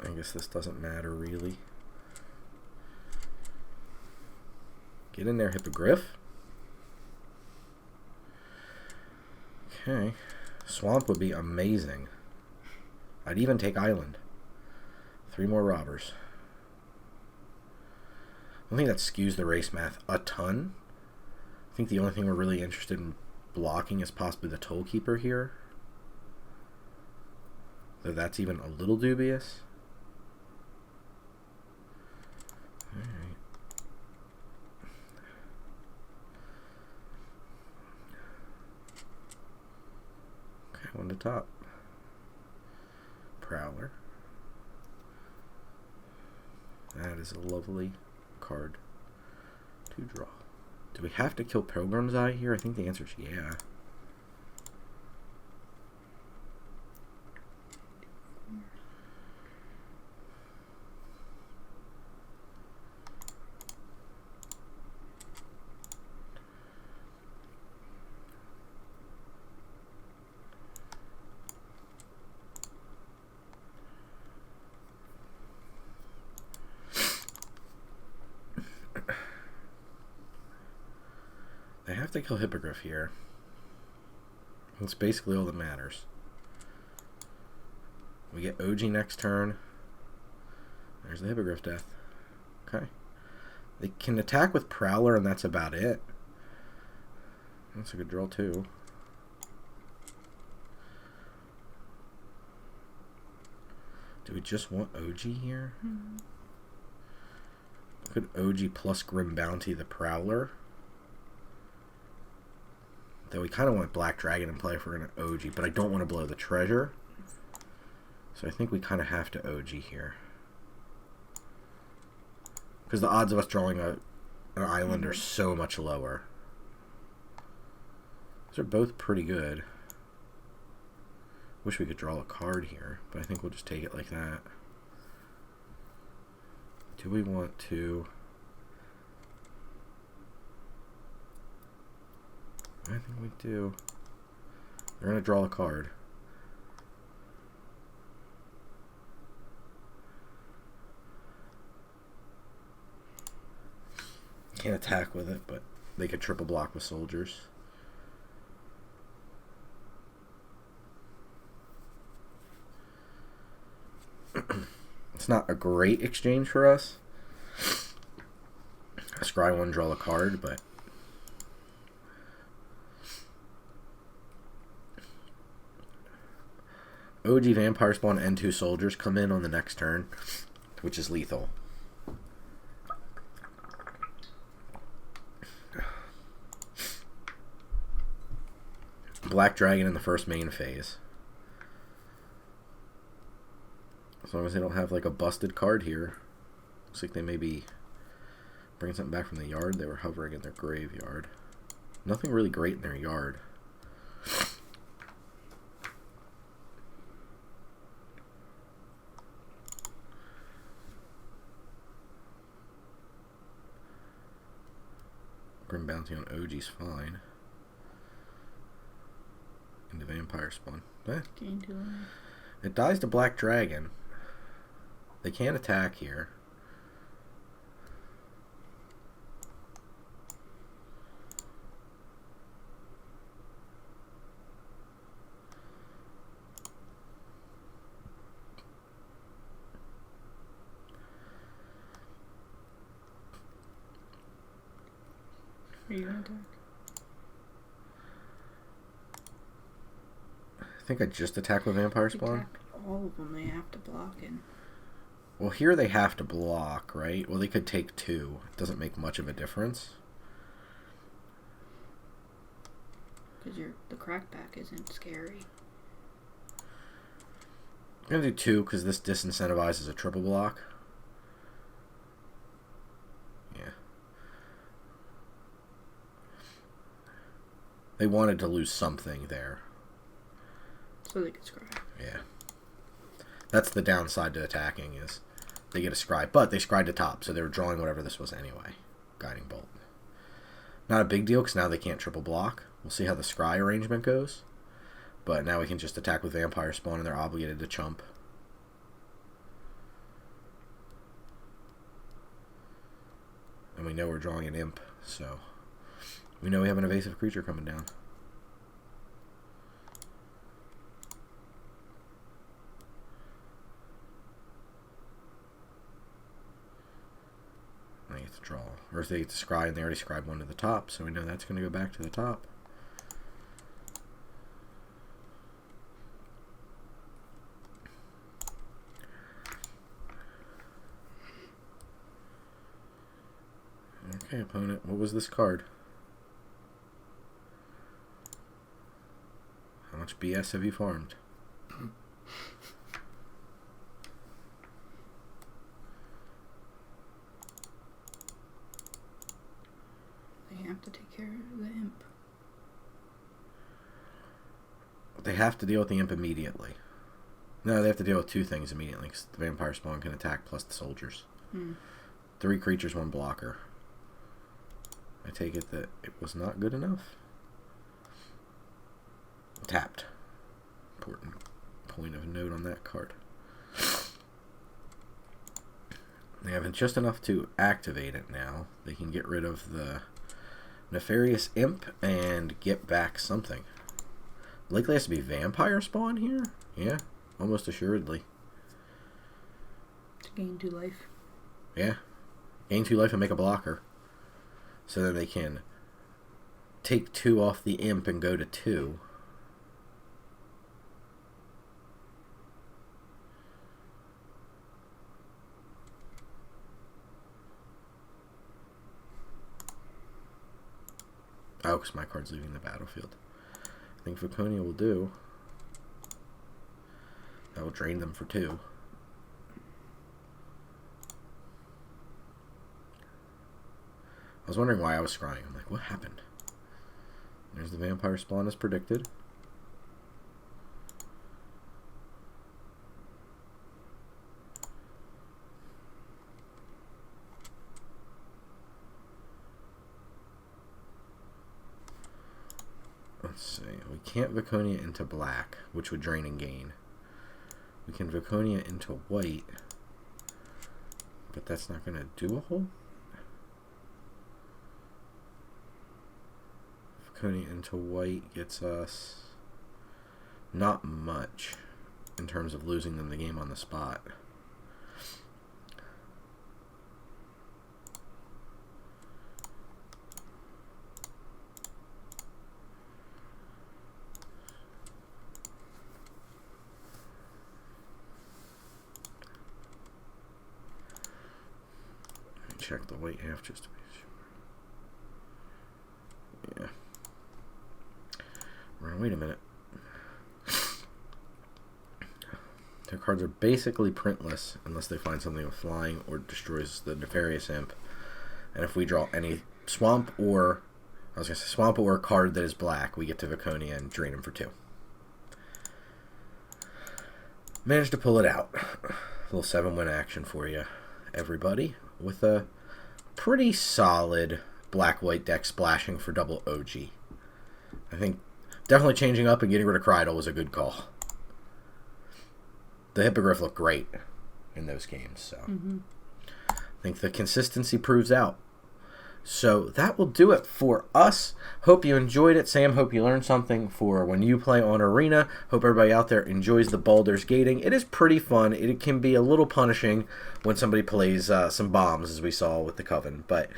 I guess this doesn't matter really. Get in there, Hippogriff. Okay. Swamp would be amazing. I'd even take Island. 3 more robbers. I think that skews the race math a ton. I think the only thing we're really interested in blocking is possibly the Toll Keeper here. Though that's even a little dubious. Alright. Okay, 1 to top. Prowler. That is a lovely card to draw. Do we have to kill Pilgrim's Eye here? I think the answer is yeah. They have to kill Hippogriff here. That's basically all that matters. We get OG next turn. There's the Hippogriff death. Okay. They can attack with Prowler, and that's about it. That's a good draw, too. Do we just want OG here? Mm-hmm. Could OG plus Grim Bounty the Prowler? Though we kind of want Black Dragon in play if we're going to OG, but I don't want to blow the treasure. So I think we kind of have to OG here. Because the odds of us drawing an island are so much lower. These are both pretty good. Wish we could draw a card here, but I think we'll just take it like that. Do we want to... I think we do. They're going to draw a card. Can't attack with it, but they could triple block with soldiers. It's not a great exchange for us. Scry one, draw a card, but OG Vampire Spawn and 2 soldiers come in on the next turn, which is lethal. Black Dragon in the first main phase. As long as they don't have like a busted card here. Looks like they may be bringing something back from the yard. They were hovering in their graveyard. Nothing really great in their yard. Grim Bounty on OG's fine. Into Vampire Spawn. It dies to Black Dragon. They can't attack here. Are you going to attack? I think I just attack with Vampire Spawn. Attack all of them, they have to block it. Well, here they have to block, right? Well, they could take 2. It doesn't make much of a difference. Because the crackback isn't scary. I'm going to do 2 because this disincentivizes a triple block. Yeah. They wanted to lose something there. So they could scry. Yeah. That's the downside to attacking is they get a scry. But they scryed to top, so they were drawing whatever this was anyway. Guiding Bolt. Not a big deal because now they can't triple block. We'll see how the scry arrangement goes. But now we can just attack with Vampire Spawn and they're obligated to chump. And we know we're drawing an imp, so we know we have an evasive creature coming down. I get to draw. Or if they get to scry and they already scribed one to the top, so we know that's going to go back to the top. Okay, opponent, what was this card? How much BS have you farmed? They have to take care of the imp. They have to deal with the imp immediately. No, they have to deal with 2 things immediately, because the Vampire Spawn can attack plus the soldiers. 3 creatures, 1 blocker. I take it that it was not good enough. Tapped. Important point of note on that card. They have just enough to activate it now. They can get rid of the Nefarious Imp and get back something. Likely has to be Vampire Spawn here? Yeah, almost assuredly. To gain 2 life. Yeah. Gain 2 life and make a blocker. So then they can take 2 off the imp and go to 2. Oh, because my card's leaving the battlefield. I think Viconia will do. That will drain them for 2. I was wondering why I was scrying. I'm like, what happened? There's the vampire spawn as predicted. Let's see. We can't Viconia into black, which would drain and gain. We can Viconia into white, but that's not going to do a whole. Viconia into white gets us not much in terms of losing them the game on the spot. Check the white half just to be sure. Yeah. Wait a minute. Their cards are basically printless unless they find something with flying or destroys the Nefarious Imp. And if we draw any swamp or a card that is black, we get to Viconia and drain them for 2. Managed to pull it out. A little 7-win action for you, everybody, with a pretty solid black-white deck splashing for double OG. I think definitely changing up and getting rid of Crydle was a good call. The Hippogriff looked great in those games, so I think the consistency proves out. So that will do it for us. Hope you enjoyed it. Sam, hope you learned something for when you play on Arena. Hope everybody out there enjoys the Baulder's gating. It is pretty fun. It can be a little punishing when somebody plays some bombs, as we saw with the Coven. But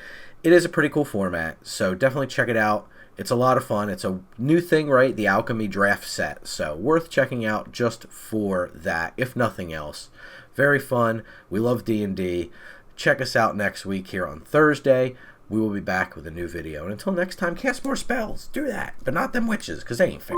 it is a pretty cool format, so definitely check it out. It's a lot of fun. It's a new thing, right? The Alchemy draft set. So worth checking out just for that, if nothing else. Very fun. We love D&D. Check us out next week here on Thursday. We will be back with a new video. And until next time, cast more spells. Do that. But not them witches, because they ain't fair.